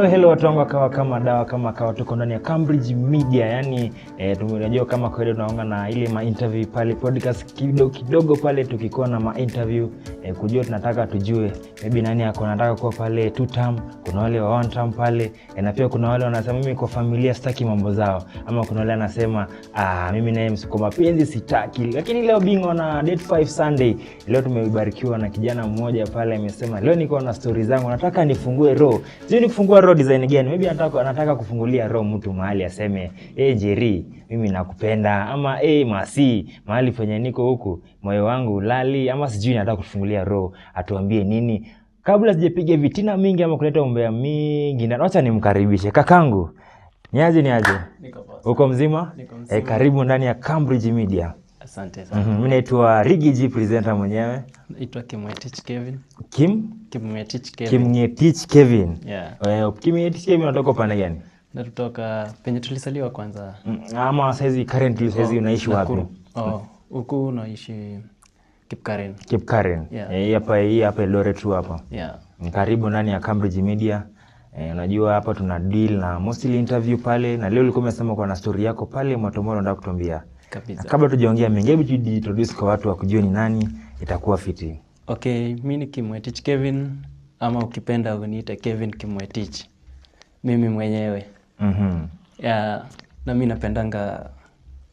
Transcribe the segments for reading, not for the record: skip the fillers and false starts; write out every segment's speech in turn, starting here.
Hello watu wangu kama dawa kama kawa tuko ndani ya Cambridge Media. Yani tumerejea kama kawaida tunaonga na ile ma interview pale podcast kidogo pale tukikuwa na ma interview kujua tunataka tujue maybe nani yako anataka kuwa pale 2 term, kuna wale wa 1 term pale na pia kuna wale wanasema mimi kwa familia sitaki mambo zao, ama kuna wale anasema mimi naye msiko mapenzi sitaki. Lakini leo bingo na date 5 Sunday, leo tumebarikiwa na kijana mmoja pale amesema leo niko na story zangu nataka nifungue roho. Sio ni kufungua roho design gani? Maybe anataka kufungulia roho mtu mahali aseme Jerry mimi nakupenda, ama Masi mahali penye niko huku moyo wangu ulali, ama sijui nataka kufungulia roho atuambie nini. Kabla sijapiga vitina mingi ama kuleta umbea mingi, na acha nimkaribishe kakangu. Niaje? Niko poa. Uko mzima? Karibu ndani ya Cambridge Media. Asante sana. Mimi naitwa Rigi G presenter mwenyewe. Naitwa Kimwetich Kevin. Kimwetich Kevin. Yeah. Kimwetich Kevin unatoka pande gani? Natutoka penye tulisaliwa kwanza. Ama saizi currently saizi unaishi wapi? Huku naishi Kipkaren. Hii hapa Eldoret tu hapa. Yeah. Karibu ndani ya Cambridge Media. Unajua hapa tuna deal na mostly interview pale, na leo ulikuwa umesema kwa na story yako pale Motomoro nataka kutuambia. Kabisa. Kabla tujaongea mengi, hebu introduce kwa watu wakujue ni nani, itakuwa fiti. Okay, mimi ni Kimwetich Kevin, ama ukipenda uniite Kevin Kimwetich. Mimi mwenyewe. Yeah, na mimi napendanga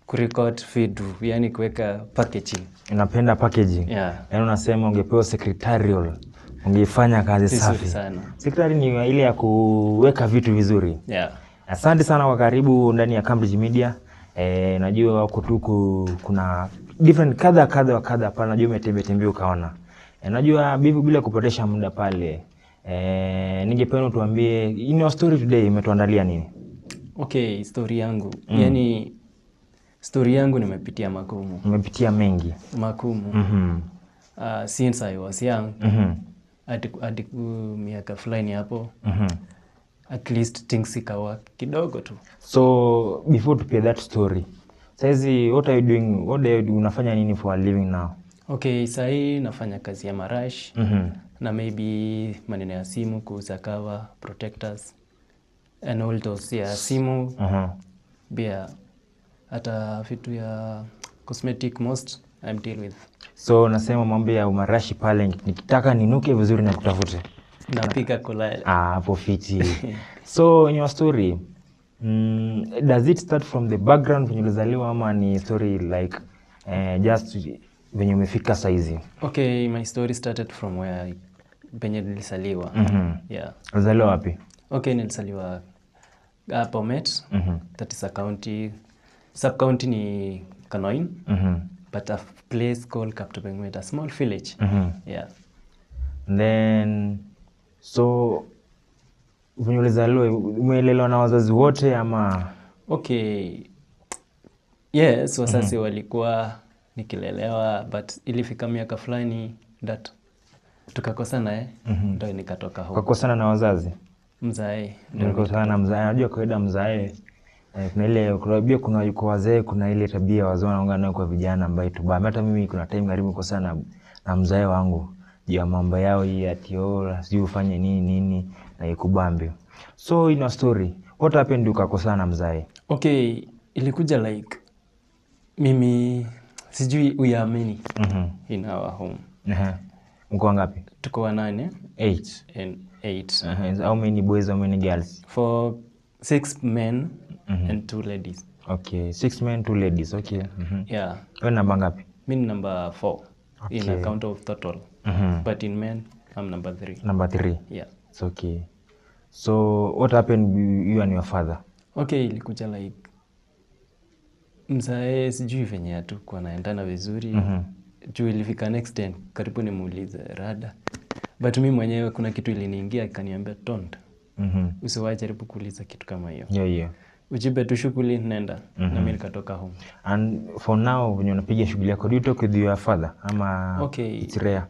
kurecord vitu, yani kuweka packaging. Unapenda packaging? Yeah. Yaani unasema ungepewa secretarial, ungefanya kazi safi sana. Secretary ni ile ya kuweka vitu vizuri. Yeah. Asante sana kwa karibu ndani ya Cambridge Media. Najua wako tu kuna different kadha pale, najua umetembea ukaona. Najua bila kupotesha muda pale. Ningependa tuambie in your story today umetuandalia nini? Okay, story yangu. Yani story yangu nimepitia magumu. Umepitia mengi. Magumu. Since I was young. Hadi miaka fulani hapo. At least things ikawa kidogo tu. So before to pay that story, saizi what are you doing? Unafanya nini for a living now? Okay, sahi nafanya kazi ya marash. Na maybe maneno ya simu, kuuza cover, protectors and all those ya simu. Bia hata vitu ya cosmetic most I'm deal with. So nasema mambo ya umarashi pale, nikitaka ninuke vizuri na kutafute napika kulala. Hapo fiti. So in your story, does it start from the background when ulizaliwa, ama ni story like just when umefika saizi? Okay, my story started from where penye nilisaliwa. Yeah. Ulizaliwa wapi? Okay, nilisaliwa Bomet. That is a county. Sub-county ni Kanoin. But a place called Kaptopengwet, a small village. Yeah. And then so when ulizaliwa umelelewa na wazazi wote ama? Okay. Yes, wazazi walikuwa nikilelewa, but ilifika miaka fulani that tukakosana ndio nikatoka huko. Ukakosana na wazazi? Mzae. Nilikosana na mzae. Unajua kawaida mzae kuna ile kurabia, kuna yuko wazee, kuna ile tabia wazee wanaongea nayo kwa vijana ambayo tubaya. Hata mimi kuna time karibu kukosana na mzae wangu juu ya mambo yao hii ati sijui ufanye nini na ikubambe. So in a story, what happened ukakosana na mzae? Okay, ilikuja like mimi sijui uyaamini in our home. Mko wangapi? Tuko 8. 8 and 8. How many boys, how many girls? For 6 men and 2 ladies. Okay, 6 men, 2 ladies. Okay. Yeah. Wewe namba ngapi? Mimi number 4. Okay. In account of total. But in men I'm number 3. Number 3. Yeah. It's okay. So what happened you and your father? Okay, ilikuja like mzae sijui venye tu kwa naendana vizuri. Juu ilifika next day karibu nimuulize rada. But mimi mwenyewe kuna kitu iliniingia ikaniambia don't. Usiwahi jaribu kuuliza kitu kama hiyo. Yeah. Ujibe tu shughuli nenda. Na mimi nikatoka home. And for now when unapiga shughuli yako, do you talk with your father ama? Okay. It's rare.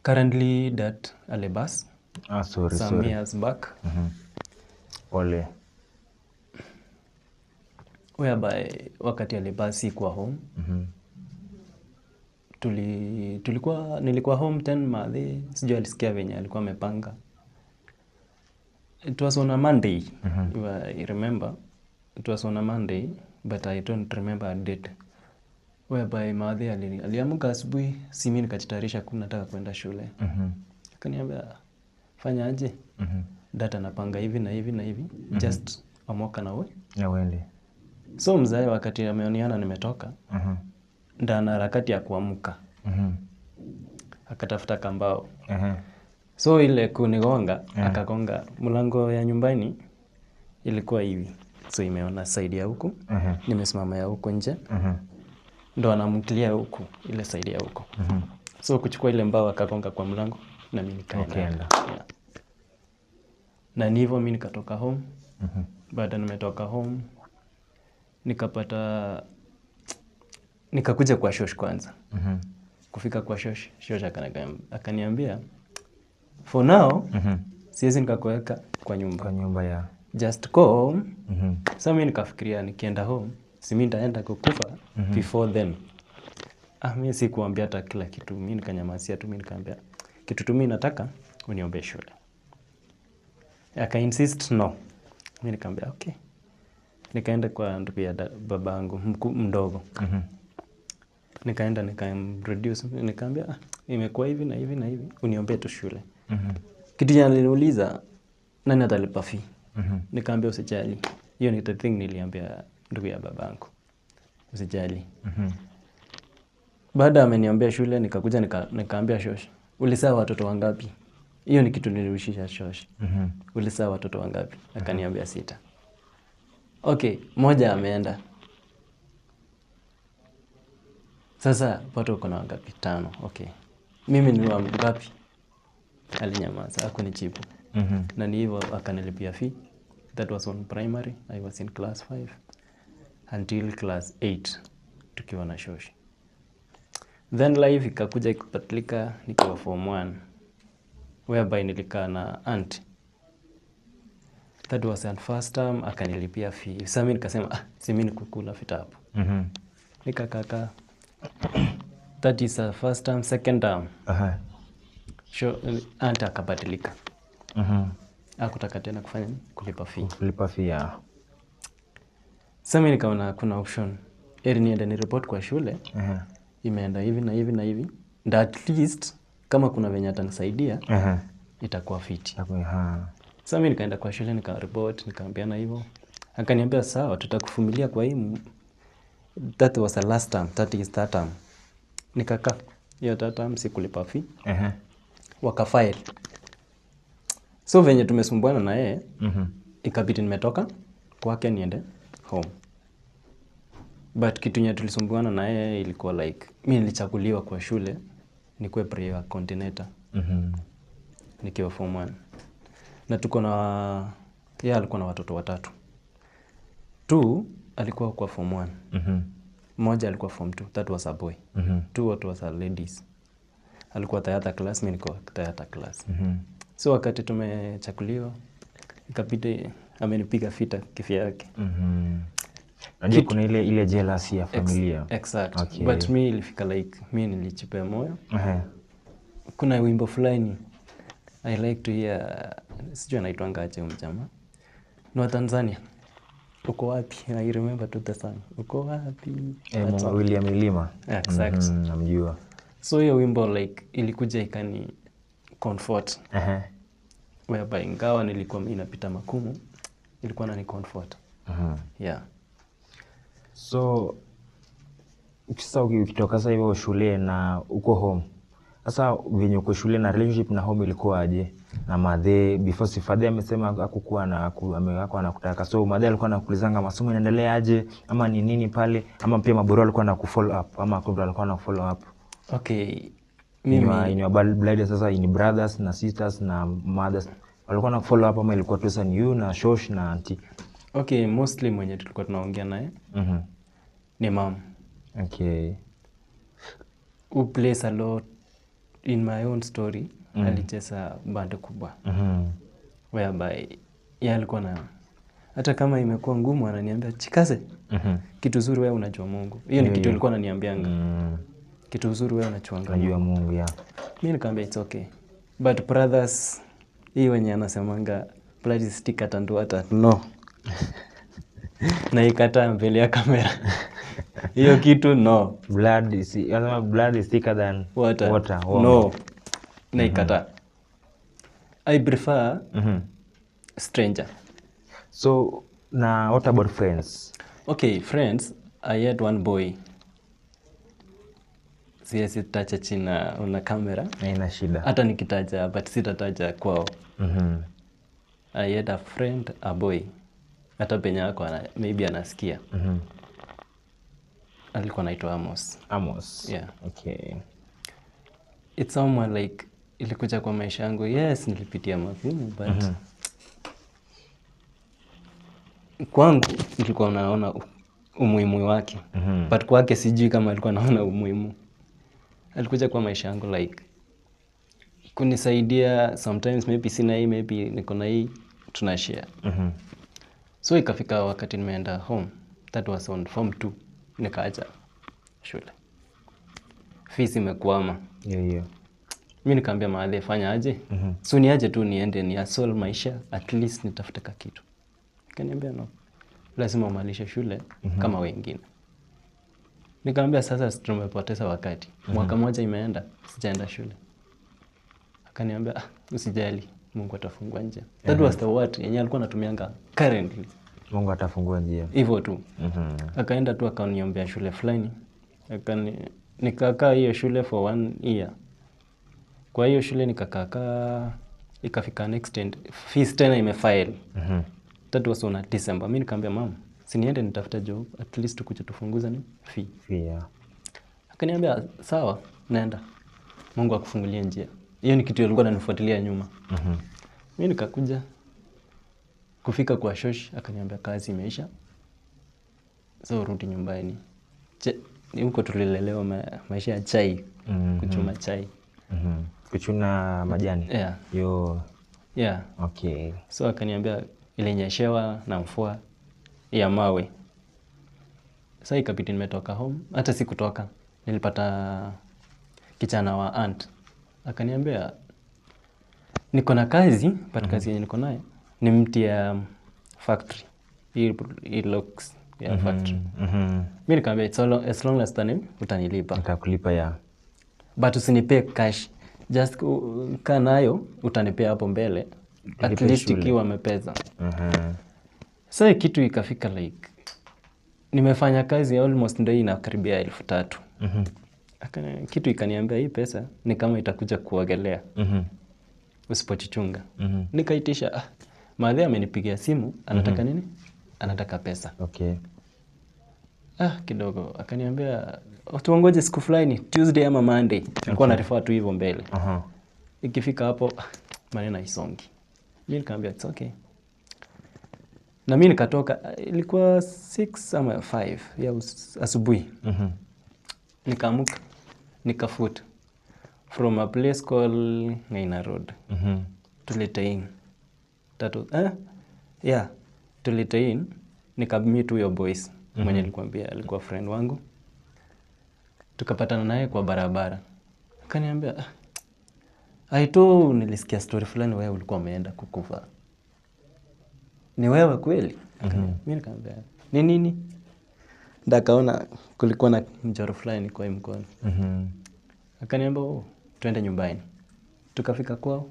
Currently that alibas. Sorry. Some years back. Ole. Whereby wakati alibasi kwa home. Nilikuwa home 10 madhi, sijui alisikia venye alikuwa amepanga. It was on a Monday. I remember it was on a Monday, but I don't remember a date. Whereby madhe aliamka asubuhi, si mimi nikajitayarisha nataka kwenda shule. Akaniambia fanya aje? Data napanga hivi na hivi na hivi. Just amoka na wewe. Na wende. So mzae wakati ameoniana nimetoka. Ndana harakati ya kuamka. Akatafuta kambao. So ile kunigonga, akagonga mlango ya nyumbani ilikuwa hivi. So imeona side ya huku. Nimesimama ya huko nje. Ndo anamkilia huku ile side ya huko. So kuchukua ile mbao akagonga kwa mlango na mimi nikaenda. Yeah. Na hivyo mimi nikatoka home. Baada nimetoka home nikakuja kwa shosh kwanza. Kufika kwa shosh akaniambia for now siwezi nikakuweka kwa nyumba. Kwa nyumba ya. Just go home. Sasa mimi nikafikiria nikienda home si mimi nitaenda kukufa before then. Mimi sikuambia hata kila kitu. Mimi nikanyamasia tu, mimi nikamwambia kitu tu mimi nataka uniombe shule. Aka insist no. Mimi nikamwambia okay. Nikaenda kwa ndugu ya babangu mdogo. Nikaenda nikamreduce, nikamwambia imekuwa hivi na hivi na hivi, uniombe tu shule. Kitu aliniuliza nani atalipa fee? Nikamwambia usijali. Hiyo ni the thing niliambia ndugu ya babangu. Usijali. Baada ameniombea shule nikakuja nikaambia shosh, ulizaa watoto wangapi? Hiyo ni kitu nilirushisha shosh. Ulizaa watoto wangapi? Akaniambia 6. Okay, moja ameenda. Sasa watoto uko na wangapi? 5. Okay. Mimi ni wa ngapi? Alinyamaza, hakunijibu. Na ni hivyo akanilipia fee. That was on primary. I was in class 5 until class 8 tukiwa na shosh. Then life ikakuja ikabadilika nikiwa form 1 whereby nilikaa na aunt. That was the first time akanilipia fee. Sasa mimi nikasema si mimi nikukula vitabu. Nikakaka. That is the first time. Second time aunt akabadilika. Hakutaka tena kufanya kulipa fee. Kulipa fee ya. Sasa mimi nikaona kuna option. Niende ni report kwa shule. Imeenda hivi na hivi na hivi. And at least kama kuna venye atanisaidia itakuwa fiti. Sasa mimi nikaenda kwa shule nikareport, nikaambiana hivyo. Akaniambia sawa, tutakuvumilia kwa hii. That was the last time, that is that time. Nikakaa hiyo that time sikulipa fee. Wakafile. So venye tumesumbuana na yeye, ikabidi nimetoka kwake niende home. But kitu yenye tulisumbuana na yeye ilikuwa like mimi nilichaguliwa kwa shule nikuwe prayer coordinator. Nikiwa form 1. Na tuko na yeye alikuwa na watoto 3. 2 alikuwa kwa form 1. Mmoja alikuwa form 2. That was a boy. 2 was a ladies. Alikuwa theater class, mimi niko theater class. So wakati tumechaguliwa ikabidi amenipiga vita kifia yake. Najua kuna ile jealousy ya familia. Exact. Okay. But me ilifika like mimi nilichipea moyo. Kuna wimbo fulani I like to hear, sijui anaitwanga aje mjamaa. Ni wa Tanzania. Uko wapi? I remember to the song. Uko wapi? William Milima. Exact. Namjua. So hiyo wimbo like ilikuja ikani comfort. Whereby ingawa nilikuwa mimi napita makumu, ilikuwa inani comfort. Yeah. So ukitoka sasa hivyo shule na uko home. Sasa venye uko shule na relationship na home ilikuwa aje? Na madhe before si father amesema hakukuwa na amewako anakutaka. So madhe alikuwa anakuulizanga masomo yanaendelea aje ama ni nini pale ama pia maboro alikuwa anakufollow up ama kumbe alikuwa anakufollow up? Okay. Mimi in your blood sasa in brothers na sisters na mothers walikuwa anakufollow up ama ilikuwa tu sana you na shosh na auntie? Okay, mostly mwenye tulikuwa tunaongea naye ni mom. Okay. Who plays a lot in my own story. Alicheza band kubwa. Whereby yeye alikuwa na hata kama imekuwa ngumu ananiambia chikaze. Kitu uzuri wewe unajua Mungu. Hiyo ni kitu alikuwa ananiambianga. Kitu uzuri wewe unajua Mungu. Yeah. Mimi nikamwambia it's okay. But brothers hii wenye anasemanga bloody stick atandu hata no. Na ikata mbele ya kamera. Hiyo kitu no. Blood is thicker than water. No. Na ikata. I prefer stranger. So na what about friends? Okay, friends, I had one boy. Siwezi tacha china una kamera. Haina shida. Hata nikitaja but sitataja kwao. I had a friend, a boy. Hata penye yako maybe anasikia. Alikuwa anaitwa Amos. Yeah. Okay. It's someone like ilikuja kwa maisha yangu. Yes, nilipitia magumu but kwangu nilikuwa naona umuhimu wake. But kwake sijui kama alikuwa naona umuhimu. Alikuja kwa maisha yangu like kunisaidia sometimes, maybe sina hii, maybe niko na hii, tunashare. So ikafika wakati nimeenda home, that was on form 2, nikaacha shule. Fees imekwama. Yeah. Mimi nikaambia mahali fanya aje? So niaje tu niende ni asol maisha, at least nitafute kitu. Kaniambia no. Lazima umalishe shule kama wengine. Nikaambia sasa tumepoteza wakati. Mwaka mmoja imeenda, sijaenda shule. Akaniambia usijali, Mungu atafungua njia. That was the word yenye alikuwa anatumianga currently. Mungu atafungua njia. Hivyo tu. Akaenda tu akaniombea shule fulani. Nikakaa hiyo shule for 1 year. Kwa hiyo shule nikakaa ikafika next end. Fees tena imefile. That was on December. Mimi nikamwambia mama, si niende nitafuta job, at least tukuje tufunguza ni fee. Yeah. Akaniambia sawa, naenda. Mungu akufungulie njia. Hiyo ni kitu alikuwa ananifuatilia nyuma. Mimi nikakuja kufika kwa shosh, akaniambia kazi imeisha. So rudi nyumbani. Huko tulilelewa maisha ya chai, kuchuma chai. Kuchuna majani. Yeah. Yeah. Okay. So akaniambia ilinyeshewa na mvua ya mawe. Sasa ikabidi nimetoka home, hata sikutoka. Nilipata kijana wa aunt. Akaniambia niko na kazi, but kazi yenye niko nayo ni mti ya factory. He looks ya factory. Mimi nikamwambia it's as long as utanilipa. Nitakulipa ya. But usinipe cash. Just kaa nayo utanipea hapo mbele. At least ikiwa amepeza. Sasa kitu ikafika like nimefanya kazi almost ndio inakaribia 3,000. Kitu ikaniambia hii pesa ni kama itakuja kuogelea. Usipochichunga. Nikaitisha madhe amenipigia simu, anataka nini? Anataka pesa. Okay. Kidogo akaniambia tuongoje siku fulani, Tuesday ama Monday. Nilikuwa na refer tu hivyo mbele. Ikifika hapo maneno haisongi. Mimi nikamwambia it's okay. Na mimi nikatoka, ilikuwa 6 ama 5 ya asubuhi. Nikaamka, nikafuta from a place called Ngaina Road. Tulitein. Tulitein, nikammeet huyo boys. Mwenye nilikwambia alikuwa friend wangu. Tukapatana naye kwa barabara. Akaniambia nilisikia story fulani wewe ulikuwa umeenda kukufa. Ni wewe kweli? Mimi nikamwambia ni nini? Ndakaona kulikuwa na mchoro fulani kwa mkono. Akaniambia twende nyumbani. Tukafika kwao.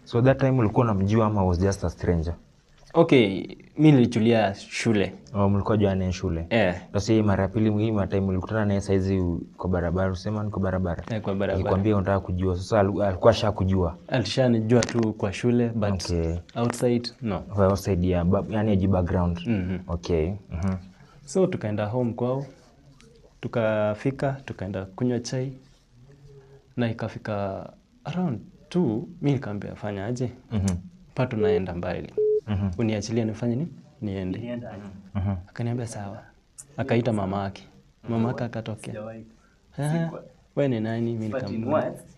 So that time ulikuwa unamjua ama was just a stranger? Okay, mimi nilichulia shule. Mlikuwa juana shule? Sasa hii mara pili muhimu time ulikutana naye saizi kwa barabara, usema niko barabara. Kwa barabara. Nikwambia unataka kujua. Sasa alikuwa shakujua. Alishanijua tu kwa shule but outside no. Outside yani background. Okay. So tukaenda home kwao. Tukaenda kunywa chai. Na ikafika around 2, mimi nikamwambia fanya aje? Pato naenda mbali. Uniachilia nifanye nini? Niende. Akaniambia sawa. Akaita mama yake. Mama yake akatokea. Wewe ni nani? Mimi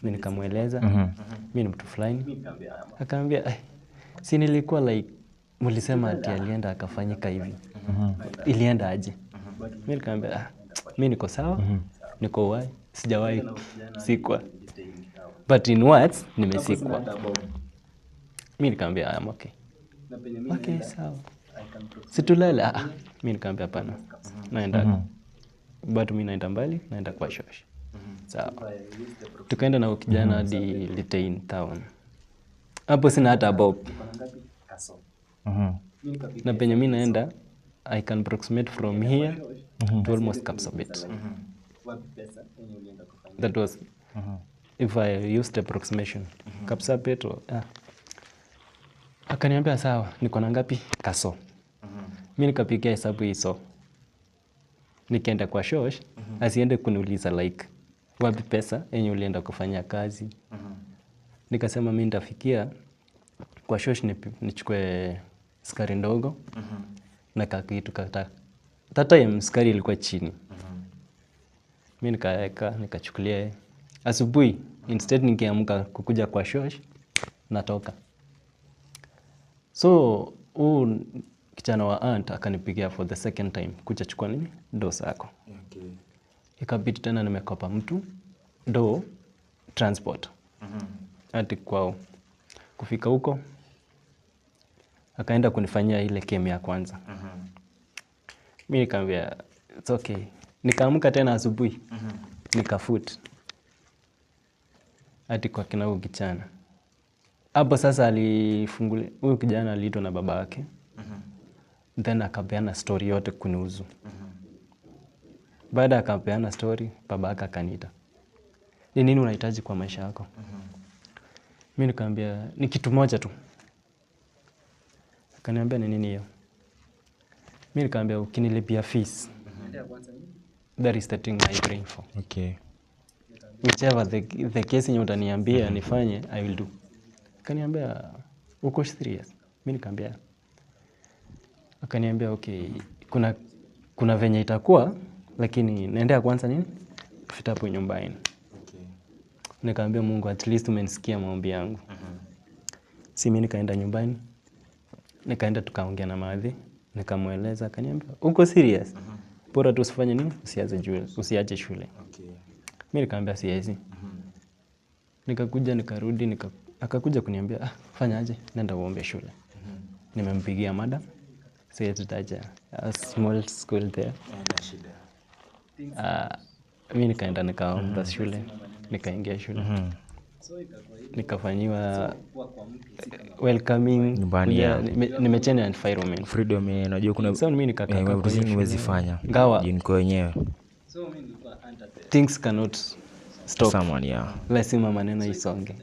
nikamweleza. Mimi ni mtu fulani. Akaniambia si nilikuwa like mlisema ati alienda akafanyika hivi. Ilienda aje? Mimi nikamwambia mimi niko sawa. Niko wai. Sijawahi sikwa. But in words nimesikwa. Mimi nikamwambia I'm okay. Okay, sawa. Situlale. Mimi nikamwambia hapana. Naenda. But mimi naenda mbali, naenda kwa shosh. Sawa. Tukaenda na kijana hadi Litein town. Hapo sina hata bob. Na penye mimi naenda, I can approximate from here to almost Kapsabet. That was if I used approximation. Kapsabet or akaniambia sawa, niko na ngapi? Kaso. Mimi nikapigia hesabu hizo. Nikaenda kwa shosh, asiende kuniuliza like wapi pesa yenye ulienda kufanya kazi. Nikasema mimi nitafikia kwa shosh nichukue sukari ndogo na kakitu kata. Tata sukari ilikuwa chini. Mimi nikaeka, nikachukulia. Asubuhi instead nikiamka kukuja kwa shosh natoka. So kijana wa aunt akanipigia for the second time kuja chukua nini dosa yako. Okay. Ikabidi tena nimekopa mtu do transport. Hadi kwao. Kufika huko akaenda kunifanyia ile kemi ya kwanza. Mimi nikamwambia it's okay. Nikaamka tena asubuhi. Nikafoot. Hadi kwa kina huyo kijana. Hapo sasa alifungulia huyo kijana aliitwa na baba yake. Then akapeana story yote kunihusu. Baada akapeana story, baba yake akaniita. Ni nini unahitaji kwa maisha yako? Mimi nikamwambia ni kitu moja tu. Akaniambia ni nini hiyo? Mimi nikamwambia ukinilipia fees. That is the thing I praying for. Okay. Whichever the case yenye utaniambia nifanye, I will do. Akaniambia uko serious? Mimi nikamwambia. Akaniambia okay, kuna venye itakuwa lakini naendea kwanza nini? Kufika hapo nyumbani. Okay. Nikamwambia Mungu at least umenisikia maombi yangu. Si mimi nikaenda nyumbani. Nikaenda tukaongea na Madhi, nikamueleza akaniambia uko serious? Bora tu usifanye nini? Usiache shule. Okay. Mimi nikamwambia siwezi. Nikakuja nikarudi akakuja kuniambia fanya aje? Nenda uombe shule. Nimempigia madam. Siwezi taja a small school there. Mimi nikaenda nikaomba shule, nikaingia shule. Nikafanyiwa welcoming nyumbani. Nimechana environment. Freedom unajua kuna so mimi nikakaa kwa nini huwezi fanya? Gawa. Niko wenyewe. Things cannot stop. Someone, yeah. Lazima maneno isonge.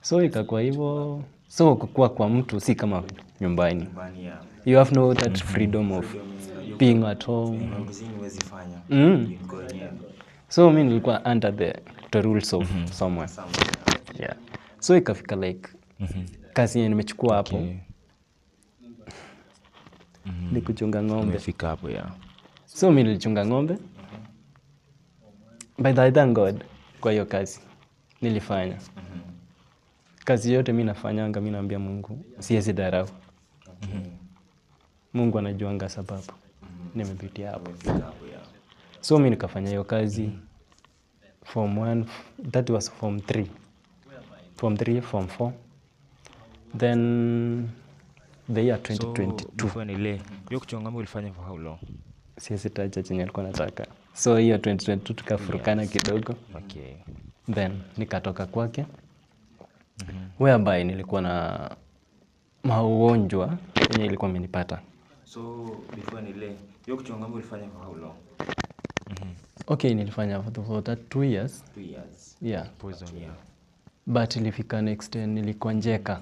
So ikakuwa hivyo. So kukua kwa mtu si kama nyumbani. You have no that freedom of being at home. So mimi nilikuwa under the rules of somewhere. Yeah. So ikafika like kazi yenye nimechukua hapo. Okay. Ni kuchunga ng'ombe. Nimefika hapo ya. So mimi nilichunga ng'ombe. By the thank God kwa hiyo kazi nilifanya. Kazi yote mimi nafanyanga, mimi naambia Mungu siwezi dharau. Mungu anajuanga sababu. Nimepitia hapo. So mimi nikafanya hiyo kazi form 1, that was form 3. Form 3, form 4. Then the year 2022. So before nile, hiyo kuchunga ng'ombe ulifanya for how long? Siwezi taja chenye alikuwa nataka. So hiyo 2022 tukafurukana kidogo. Okay. Then nikatoka kwake. Whereby nilikuwa na maugonjwa yenye ilikuwa imenipata. So before nile, hiyo kuchunga ng'ombe ulifanya for how long? Okay, nilifanya for that 2 years. 2 years. Yeah. Poison, yeah. But ilifika next day nilikuwa njeka.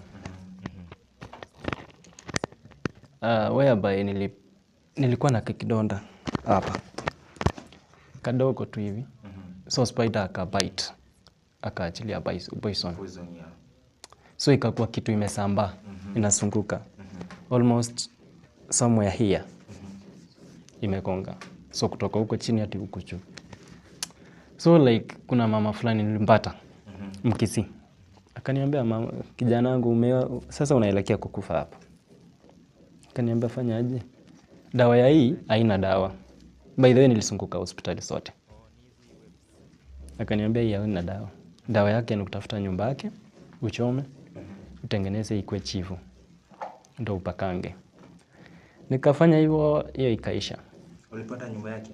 Whereby nilikuwa na kidonda hapa. Kadogo tu hivi. So spider akabite. Akaachilia poison. Poison, yeah. So ikakuwa kitu imesambaa, inasunguka. Almost somewhere here. Imekonga. So kutoka huko chini hadi huko juu. So like kuna mama fulani nilimpata. Mkisi. Akaniambia mama, kijana wangu sasa unaelekea kukufa hapa. Akaniambia fanya aje? Dawa ya hii haina dawa. By the way nilisunguka hospitali sote. Akaniambia hii haina dawa. Dawa yake ni kutafuta nyumba yake, uchome, utengeneze ikwe chifu. ndo upakange. Nikafanya hivyo, hiyo ikaisha. Ulipata nyumba yake?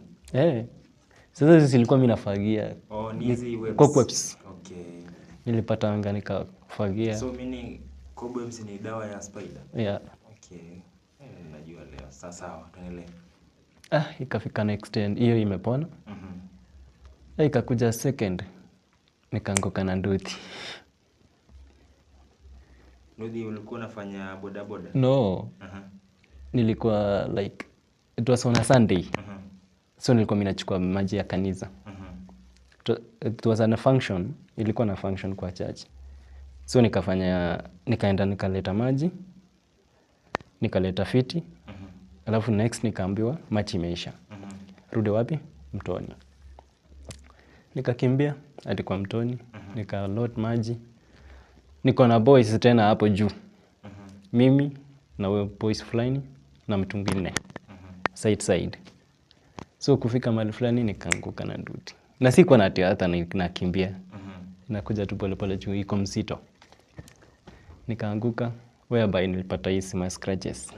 Sasa sisi ilikuwa mimi nafagia. Ni hizi webs. Cobwebs. Okay. Nilipata anga nikafagia. So meaning cobwebs ni dawa ya spider? Yeah. Okay. Najua leo. Sawa, tuendelee. Ikafika next end, hiyo imepona. Ikakuja second, nikaanguka na nduthi. Nduthi ulikuwa unafanya boda boda? No. Nilikuwa like, it was on a Sunday. So nilikuwa mimi nachukua maji ya kanisa. It was a function, ilikuwa na function kwa church. So nikaenda nikaleta maji, nikaleta fiti. Alafu next nikaambiwa maji imeisha. Rudi wapi? Mtoni. Nikakimbia hadi kwa mtoni, nikaload maji. Niko na boys tena hapo juu. Mimi na wewe boys fulani na mtu mwingine. Side. So kufika mahali fulani nikaanguka na nduthi. Na sikuwa na hata nakimbia. Nakuja tu pole pole juu iko msito. Nikaanguka, whereby nilipata hizi ma scratches.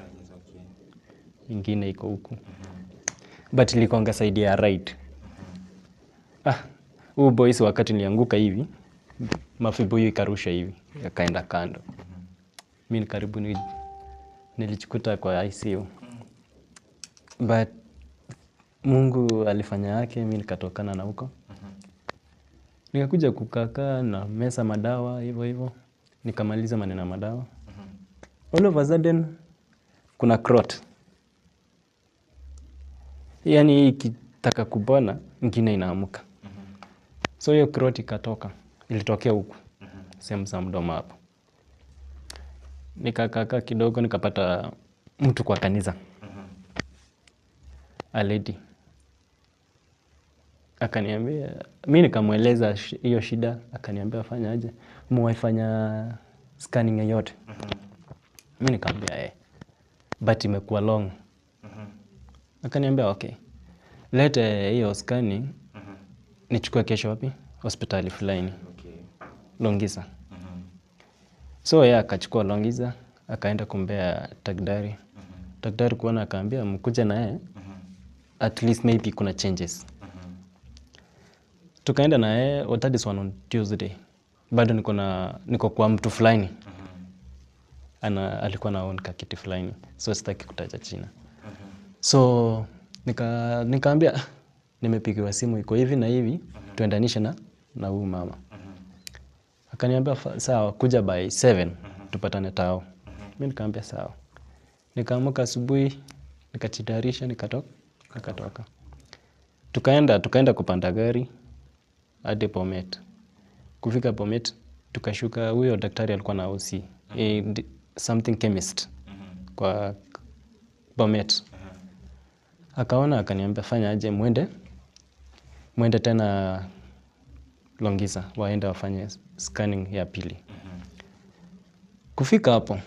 Ingine iko huku. But ilikuanga side ya right. Huyu boys wakati nilianguka hivi, mafibo hiyo ikarusha hivi, yakaenda kando. Mimi karibu nilichikuta kwa ICU. But Mungu alifanya yake, mimi nikatokana na huko. Nikakuja kukaa na meza madawa hivyo. Nikamaliza maneno ya madawa. All of a sudden kuna clot. Yaani ikitaka kupona ingine inaamuka. So hiyo clot ikatoka. Ilitokea huku. Sehemu za mdomo hapo. Nikakaa kidogo nikapata mtu kwa kanisa. A lady. Akaniambia, mimi nikamweleza hiyo shida, akaniambia fanya aje? Muwaifanya scanning yoyote. Mimi nikamwambia but imekuwa long. Akaniambia okay. Lete hiyo scanning. Nichukue kesho wapi? Hospitali fulani. Longisa. So yeye akachukua Longisa, akaenda kumbea daktari. Daktari kuona akaambia mkuje na yeye. At least maybe kuna changes. Tukaenda na yeye, that is one on Tuesday. Bado niko kwa mtu fulani. Alikuwa anaona kitu fulani. So sitaki kutaja jina. So nikaambia nimepigiwa simu iko hivi na hivi, tuendanishe na huyu mama. Akaniambia sawa, kuja by 7 tupatane tao. Mimi nikamwambia sawa. Nikaamka asubuhi, nikajitayarisha, nikatoka. Tukaenda kupanda gari hadi Bomet. Kufika Bomet tukashuka, huyo daktari alikuwa na OC, something chemist kwa Bomet. Akaona akaniambia fanya aje, mwende tena Longisa, waende wafanye scanning ya pili. Kufika hapo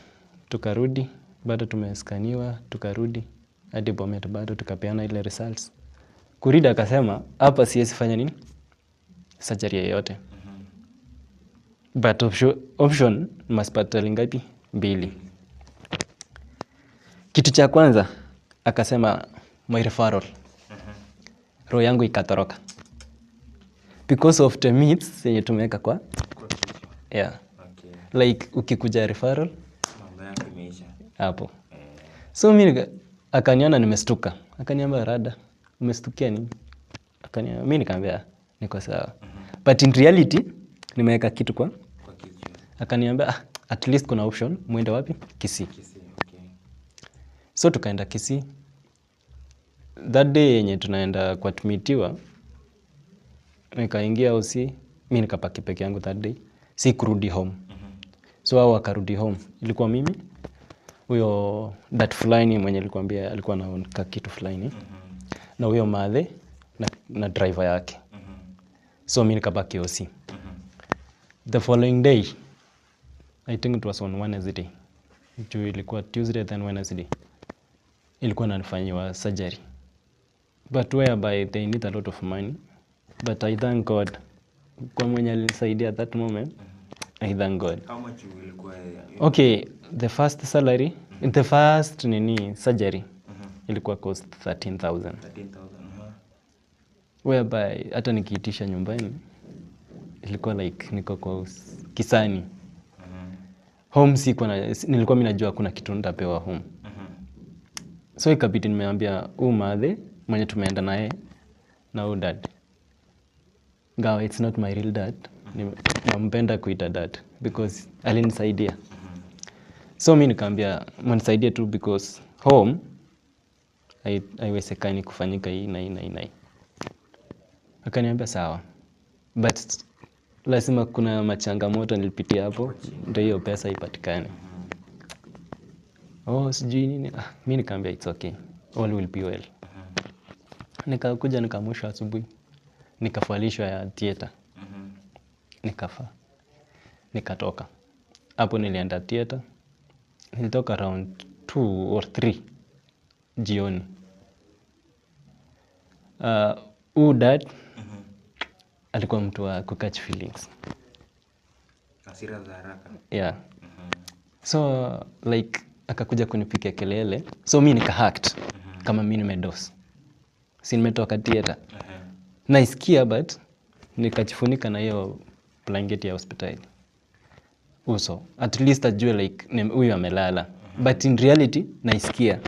tukarudi, bado tumeskaniwa, tukarudi hadi Bomet, bado tukapeana ile results. Kurida akasema hapa siwezi fanya nini? Surgery yoyote. But option hospitali ngapi? 2. Kitu cha kwanza akasema my referral. Roho yangu ikatoroka. Because of the myths yenye tumeweka kwa yeah. Okay. Like ukikuja referral mambo yako imeisha hapo. So mimi akaniona nimestuka. Akaniambia rada, umestukia nini? Akaniambia mimi nikamwambia niko sawa. But in reality nimeweka kitu kwa kichwa. Akaniambia at least kuna option, muende wapi? Kisii. Okay. So tukaenda Kisii. That day yenye tunaenda kwa tumitiwa, nikaingia OC, mimi nikapaki peke yangu that day. Si kurudi home. So hao wakarudi home. Ilikuwa mimi, huyo that fulani mwenye nilikwambia alikuwa anaona kitu fulani. Na huyo madhe na driver yake. So mimi nikabaki OC. The following day, I think it was on Wednesday. Juu ilikuwa Tuesday then Wednesday. Ilikuwa nanifanyiwa surgery. But whereby they need a lot of money. But I thank God kwa mwenye alinisaidia at that moment. I thank God. How much ilikuwa? Okay, the first salary, the first surgery ilikuwa cost 13,000. 13,000. Whereby hata nikiitisha nyumbani ilikuwa like niko kwa Kisani. Home nilikuwa mimi najua kuna kitu nitapewa home. So ikabidi nimeambia madhe mwenye tumeenda naye na dad. Gawa, it's not my real dad. Nampenda kuita dad because alinisaidia. So mimi nikaambia mnisaidie tu because home haiwezekani kufanyika hii na hii na hii. Akaniambia sawa. But lazima kuna machangamoto nilipitia hapo ndio hiyo pesa ipatikane. Sijui nini. Mimi nikaambia it's okay. All will be well. Nikakuja nikamwisho asubuhi. Nikafalishwa ya theater. Nikafa. Nikatoka. Hapo nilienda theater. Nilitoka around 2 or 3 jioni. Dad alikuwa mtu wa kukatch feelings. Hasira za haraka. Yeah. So like akakuja kunipigia kelele. So mimi nikahacked kama mimi nimedosi. Si nimetoka theater. Naisikia but nikajifunika na hiyo blanketi ya hospitali. Uso. At least ajue like huyu amelala. But in reality naisikia.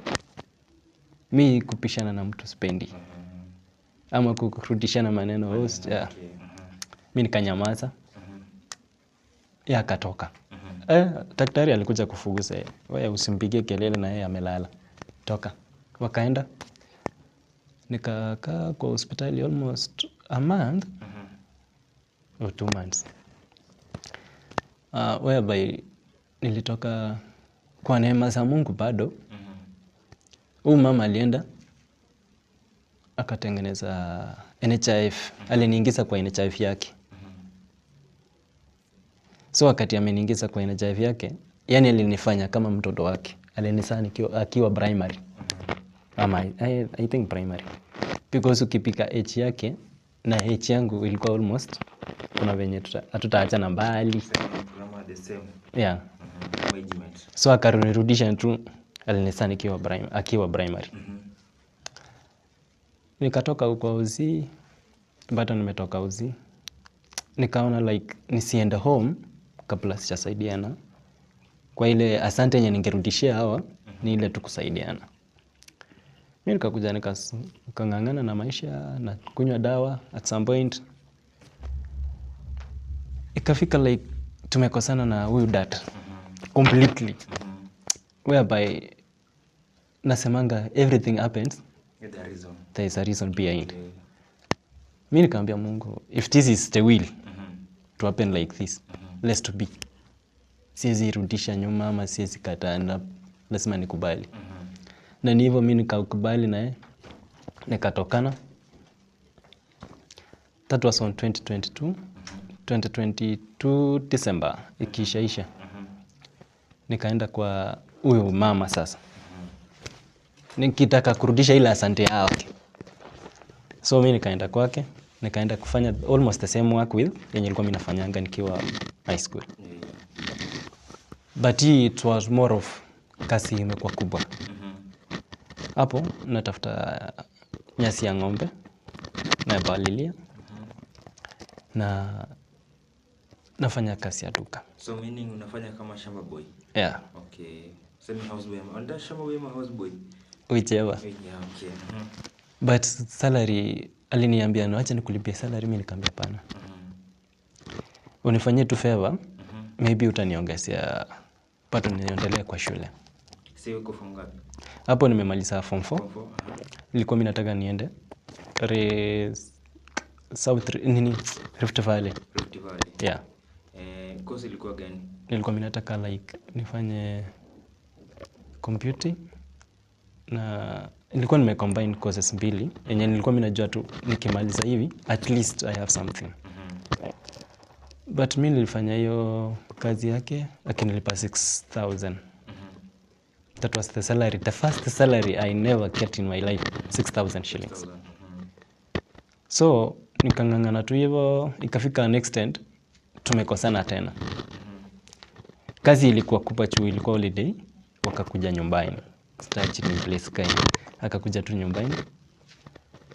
Mimi kupishana na mtu sipendi. Ama kurudishana maneno host. Yeah. Mimi nikanyamaza. Yeye akatoka. Daktari alikuja kufuguza yeye. Wewe usimpigie kelele na yeye amelala. Toka. Wakaenda. Nikakaa kwa hospitali almost a month or 2 months. Whereby nilitoka kwa neema za Mungu bado. Mama alienda akatengeneza NHIF. Aliniingiza kwa NHIF yake. So wakati ameniingiza kwa NHIF yake, yani alinifanya kama mtoto wake. Alinizaa akiwa primary. I think primary. Because ukipika age yake na age yangu ilikuwa almost kuna venye hatutaachana mbali. The same. Yeah. So akarudisha tu alinizaa akiwa primary. Nikatoka huko Uzi, bado nimetoka Uzi. Nikaona like nisiende home kabla sijasaidiana. Kwa ile asante yenye ningerudishia hawa ni ile tu kusaidiana. Mimi nikakuja nikang'ang'ana na maisha na kunywa dawa at some point. Ikafika like tumekosana na huyu dad completely. Whereby nasemanga everything happens. There is a reason behind. Mimi nikaambia Mungu, if this is the will to happen like this, let's to be. Siwezi rudisha nyuma ama siwezi kataa, lazima nikubali. Na ni hivyo mimi nikakubali naye nikatokana. That was on 2022. 2022 December ikiisha. Nikaenda kwa huyo mama sasa. Nikitaka kurudisha ile asante yake. So mimi nikaenda kwake, nikaenda kufanya almost the same work with yenye nilikuwa mimi nafanyanga nikiwa high school. But it was more of kazi imekuwa kubwa. Hapo natafuta nyasi ya ng'ombe na balilia na nafanya kazi ya duka. So meaning unafanya kama shamba boy? Yeah. Okay. Semi house boy. Anda shamba boy ama house boy? Whichever. Yeah, okay. But salary aliniambia acha nikulipie salary, mimi nikamwambia hapana. Unifanyie tu favor, maybe utaniongezea pato niendelee kwa shule. Sasa uko form ngapi? Hapo nimemaliza form 4. Nilikuwa mimi nataka niende South Rift Valley. Rift Valley. Yeah. Course ilikuwa gani? Nilikuwa mimi nataka like nifanye computing na nilikuwa nimecombine courses mbili. Yenye nilikuwa mimi najua tu nikimaliza hivi at least I have something. But mimi nilifanya hiyo kazi yake akinilipa 6,000. That was the salary, the first salary I never get in my life, 6,000 shillings. So nikang'ang'ana tu hivyo, ikafika next end tumekosana tena. Kazi ilikuwa kubwa juu ilikuwa holiday, wakakuja nyumbani. Stage ni place kind. Akakuja tu nyumbani.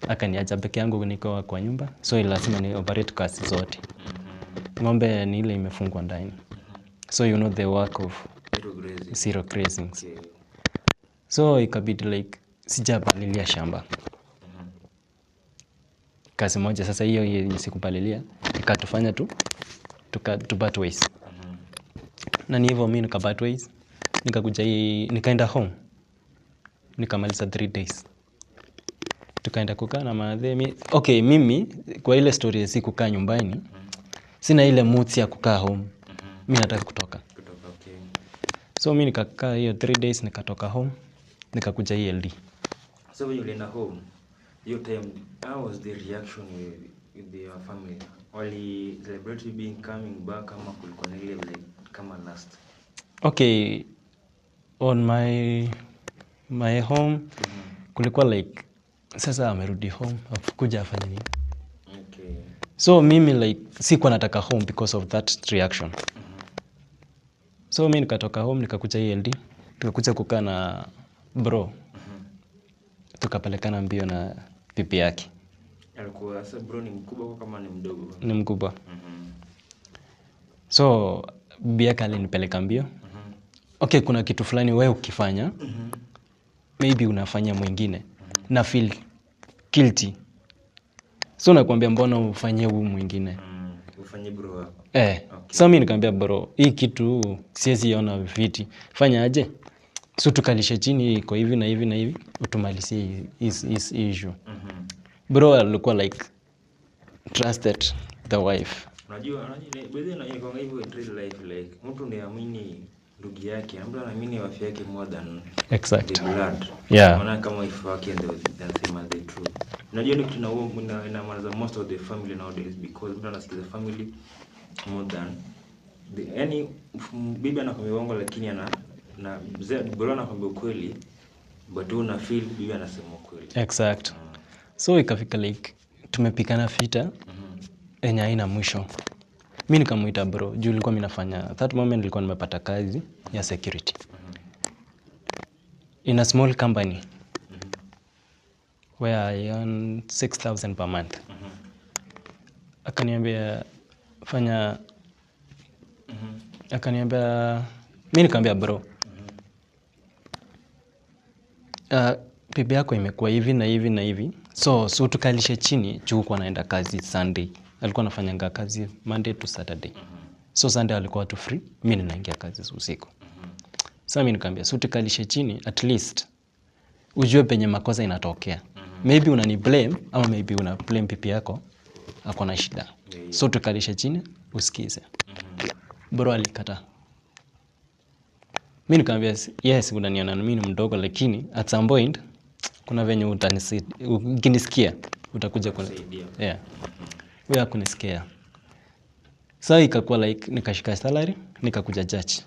Akaniacha peke yangu niko kwa nyumba. So lazima ni operate kazi zote. Ng'ombe ni ile imefungwa ndani. So you know the work of zero grazings. Okay. So ikabidi like sijapalilia shamba. Kazi moja sasa hiyo yenye sikupalilia ikatufanya tu part ways. Na ni hivyo mimi nika part ways. Nikakuja nikaenda home. Nikamaliza 3 days. Tukaenda kukaa na madhe. Okay, mimi kwa ile story ya kukaa nyumbani sina ile mood ya kukaa home. Mimi nataka kutoka. Okay. So mimi nikakaa hiyo 3 days nikatoka home. Nikakuja ELD. So when you went home, your time, how was the reaction with your family? Only celebrate being coming back kama kulikuwa na ile like kama last? Okay, on my home kulikuwa like sasa amerudi home kuja afanye nini? Okay. So mimi like sikuwa nataka home because of that reaction. So mimi nikatoka home nikakuja ELD, tukakuja kukaa na bro. Tukapelekana mbio na pipi yake. Alikuwa sasa bro ni mkubwa kama ni mdogo? Ni mkubwa. So bibi yake alinipeleka mbio. Okay, kuna kitu fulani wewe ukifanya maybe unafanya mwingine na feel guilty. So nakwambia mbona ufanyie huyu mwingine? Ufanyie bro wako. Okay. So mimi nikamwambia bro, hii kitu siwezi ona viti. Fanya aje? So tukalisha chini iko hivi na hivi na hivi utumalizie is issue. Bro alikuwa like trusted the wife. Unajua baadhi na iko hivyo in real life like mtu ndiamini ndugu yake, mtu anaamini wife yake more than exact the blood. Yeah. Maana kama wife yake ndio the same as the truth. Unajua ni kitu na huo inamaliza most of the family nowadays because mtu anasikiza family more than the any bibi anakwambia uongo lakini na bro anakwambia ukweli but una feel bibi anasema ukweli. Exact. So ikafika like tumepikana vita yenye haina mwisho. Mimi nikamuita bro, juu nilikuwa mimi nafanya that moment nilikuwa nimepata kazi ya security. In a small company where I earn 6,000 per month. Akaniambia fanya akaniambia mimi nikamwambia bro. Bibi yako imekuwa hivi na hivi na hivi. So tukalishe chini juu kwa naenda kazi Sunday. Alikuwa anafanya kazi Monday to Saturday. So Sunday alikuwa tu free, mimi ninaingia kazi usiku. Sasa mimi nikamwambia tukalishe chini at least ujue penye makosa inatokea. Maybe unani blame ama maybe una blame bibi yako ako na shida. So tukalishe chini usikize. Bro alikata. Mimi nikamwambia yes unaniona mimi ni mdogo lakini at some point kuna venye ukinisikia utakuja kunisaidia. Yeah. Wewe hakunisikia. Sasa ikakuwa like nikashika salary nikakuja church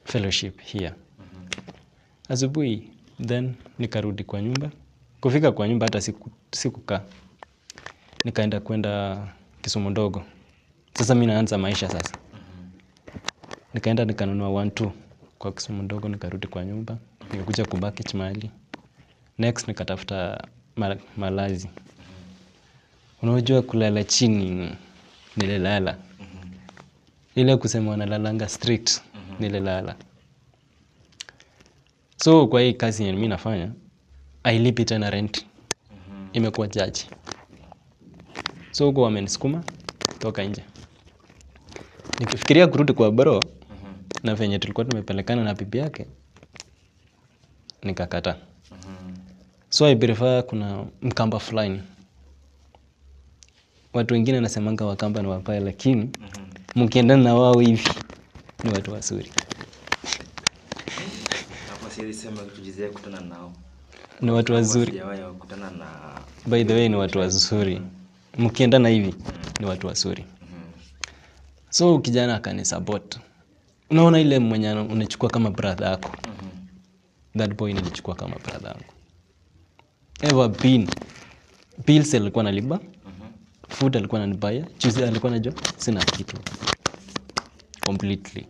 fellowship here. Asubuhi then nikarudi kwa nyumba. Kufika kwa nyumba hata sikukaa. Kwenda Kisumu ndogo. Sasa mimi naanza maisha sasa. Nikaenda nikanunua 1-2 kwa Kisumu ndogo nikarudi kwa nyumba. Nikakuja kubaki mahali. Next nikatafuta malazi. Unajua kulala chini nililala. Ile kusema wanalalanga strict nililala. So kwa hii kazi yenye mimi nafanya ailipi tena rent. Imekuwa judge. So huko wamenisukuma toka nje. Nikifikiria kurudi kwa bro na venye tulikuwa tumepelekana na bibi yake nikakata. So I prefer kuna Mkamba fulani. Watu wengine nasemanga Wakamba ni wabaya lakini mkiendana na wao hivi ni watu wazuri. Hapo siwezi sema tujizea kutana nao. Ni watu wazuri. Sijawahi kukutana na by the way ni watu wazuri. Mkiendana hivi ni watu wazuri. So kijana akanisupport. Unaona ile mwenye unachukua kama brother yako. That boy nilichukua kama brother yangu. Ever been. Bills alikuwa analipa. Food alikuwa ananibaya. Juice alikuwa anajua sina kitu. Completely.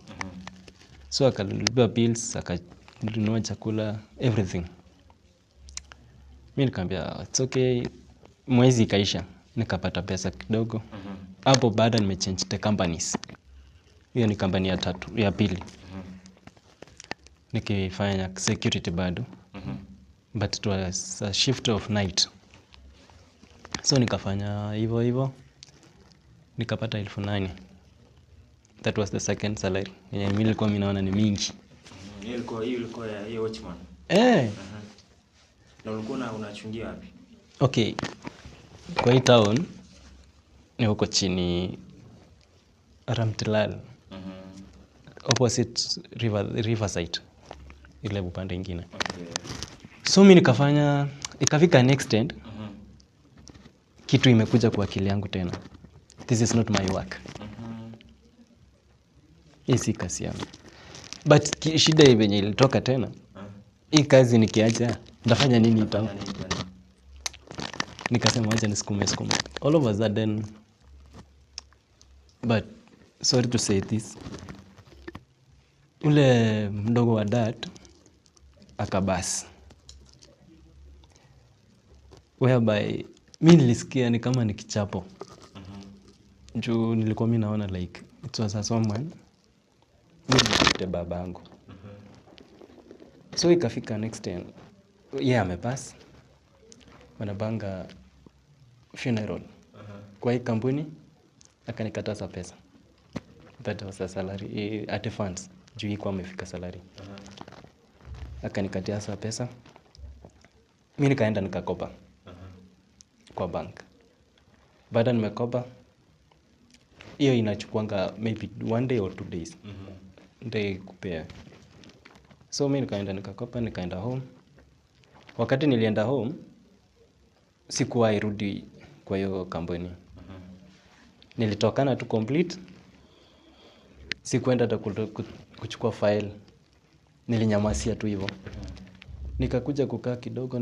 So akalipia bills, akanunua chakula, everything. Mimi nikamwambia it's okay. Mwezi ikaisha, nikapata pesa kidogo. Hapo baada nimechange the companies. Hiyo ni kampani ya pili. Nikifanya security bado. But it was a shift of night. So nikafanya hivyo. Nikapata 8,000. That was the second salary. Mimi nilikuwa naona ni mingi. Hiyo ilikuwa ya watchman. Na ulikuwa unachungia wapi? Okay. Kwa hii town ni huko chini Ramtilal. Opposite Riverside. Ile upande mwingine. Okay. So mimi nikafanya, ikafika next end. Kitu imekuja kwa akili yangu tena. This is not my work. Hii si kazi yangu. But shida yenye ilitoka tena. Hii kazi nikiacha, nitafanya nini itamu? Nikasema acha nisukume. All of a sudden, but sorry to say this, ule mdogo wa dad akabasi. Whereby mimi nilisikia ni kama ni kichapo. Juu nilikuwa mimi naona like it was a someone mimi babangu. So ikafika next time. Amepass. Wanapanga funeral. Kwa hii kampuni akanikataza pesa. That was a salary at funds. Juu iko amefika salary. Akanikatia pesa. Mimi nikaenda nikakopa. Kwa bank. Baada nimekopa, hiyo inachukuanga maybe 1 day or 2 days. Ndio kupea. So mimi nikaenda nikakopa, nikaenda home. Wakati nilienda home, sikuwahi rudi kwa hiyo kampuni. Nilitokana tu complete. Sikuenda kuchukua file. Nilinyamasia tu hivyo. Nikakuja kukaa kidogo,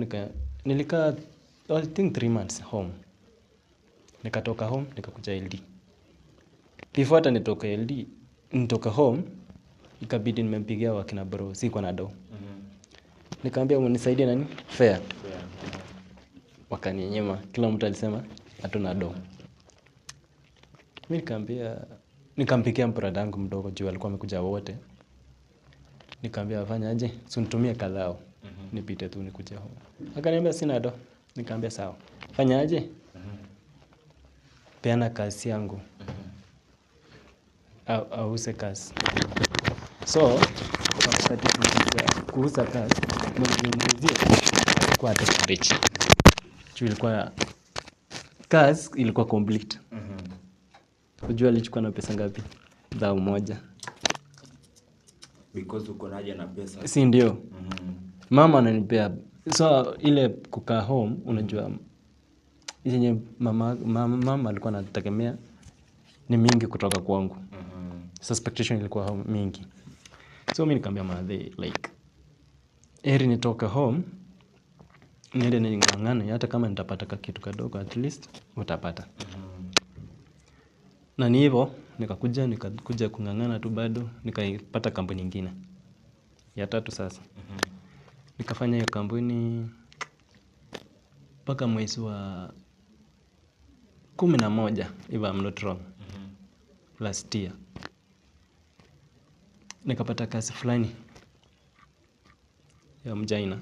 nilikaa I think 3 months home. Nikatoka home, nikakuja LD. Before hata nitoka home, ikabidi nimempigia wakina bro, sikuwa na do. Nikamwambia unisaidie nani? Fare. Wakaninyima, kila mtu alisema hatuna do. Mimi nikampigia brada yangu mdogo juu alikuwa amekuja wote. Nikamwambia afanye aje? Sunitumie kadhao. Nipite tu nikuje home. Akaniambia sina do. Nikamwambia sawa. Fanya aje? Peana kazi yangu. Ause kazi. So, wakati kuuza kazi, mwenyezie kwa hata rich. Juu ilikuwa kazi ilikuwa complete. Unajua alichukua na pesa ngapi? 1,000. Because uko na haja na pesa. Si ndio? Mama ananipea. So ile kukaa home unajua yenye mama alikuwa anategemea ni mingi kutoka kwangu. Suspectation ilikuwa mingi. So mimi nikamwambia madhe like heri nitoke home niende ning'ang'ane hata kama nitapata kitu kadogo at least utapata. Na ni hivyo nikakuja kung'ang'ana tu bado nikaipata kampuni nyingine. Ya 3 sasa. Nikafanya hiyo kampuni mpaka mwezi wa 11 if I'm not wrong. Last year. Nikapata kazi fulani ya mjaina.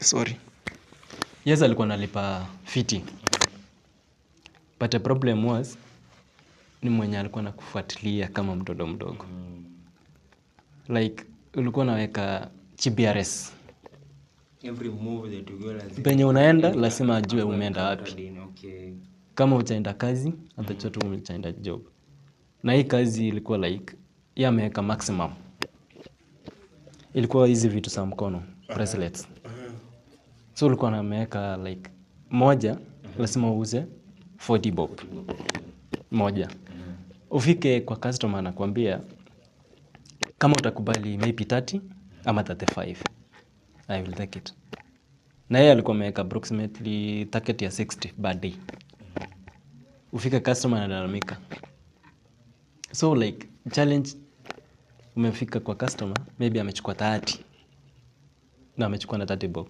Sorry. Yes, alikuwa analipa fiti. But the problem was ni mwenye alikuwa anakufuatilia kama mtoto mdogo. Like ulikuwa unaweka GPRS. Every move that you go lazima. Penye unaenda lazima ajue umeenda wapi. Kama utaenda kazi, atajua tu utaenda job. Na hii kazi ilikuwa like ameweka maximum. Ilikuwa hizi vitu za mkono, bracelets. So ulikuwa ameweka like moja lazima uuze 40 bob. Moja. Ufike kwa customer anakuambia kama utakubali maybe 30 ama 35. I will take it. Na yeye alikuwa ameweka approximately target ya 60 per day. Ufike customer analalamika. So like challenge umefika kwa customer, maybe amechukua 30 na amechukua na 30 bob.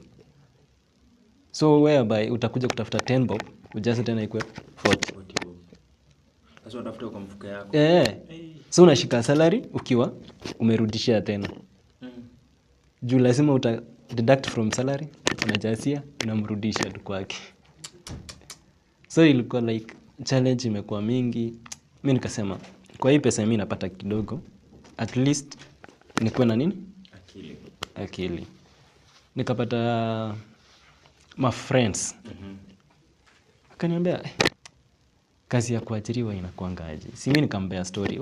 So whereby utakuja kutafuta 10 bob, ujaze tena ikuwe 40 bob. Sasa unatafuta kwa mfuko yako. So unashika salary ukiwa umerudishia tena. Juu lazima uta deduct from salary, unajasia, unamrudisha tu kwake. So ilikuwa like challenge imekuwa mingi. Mimi nikasema kwa hii pesa mimi napata kidogo, at least nikuwe na nini? Akili. Nikapata my friends. Akaniambia kazi ya kuajiriwa inakuangaje? Si mimi nikampea story.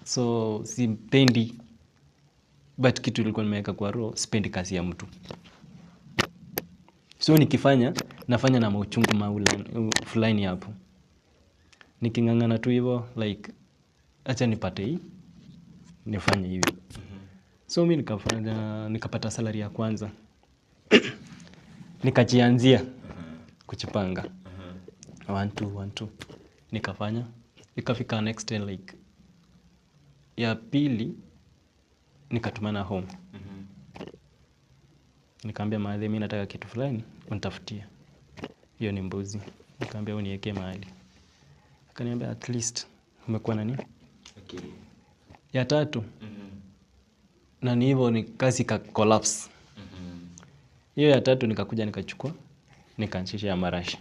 So sipendi, but kitu ilikuwa nimeweka kwa roho, sipendi kazi ya mtu. So nikifanya, nafanya na mauchungu fulani hapo. Nikingangana tu hivyo like acha nipate hii, nifanye hivi. So mimi nikapata salary ya kwanza. Nikajianzia kuchipanga. 1 2 nikafanya. Ikafika next day like ya pili nikatumana home. Nikamwambia madhe mimi nataka kitu fulani, unitafutie. Hiyo ni mbuzi. Nikamwambia uniwekee mahali. Akaniambia at least umekuwa na nini? Akili. Ya tatu. Na ni hivyo ni kazi ka collapse. Hiyo ya tatu nikakuja nikachukua, nikaanzisha ya marashi.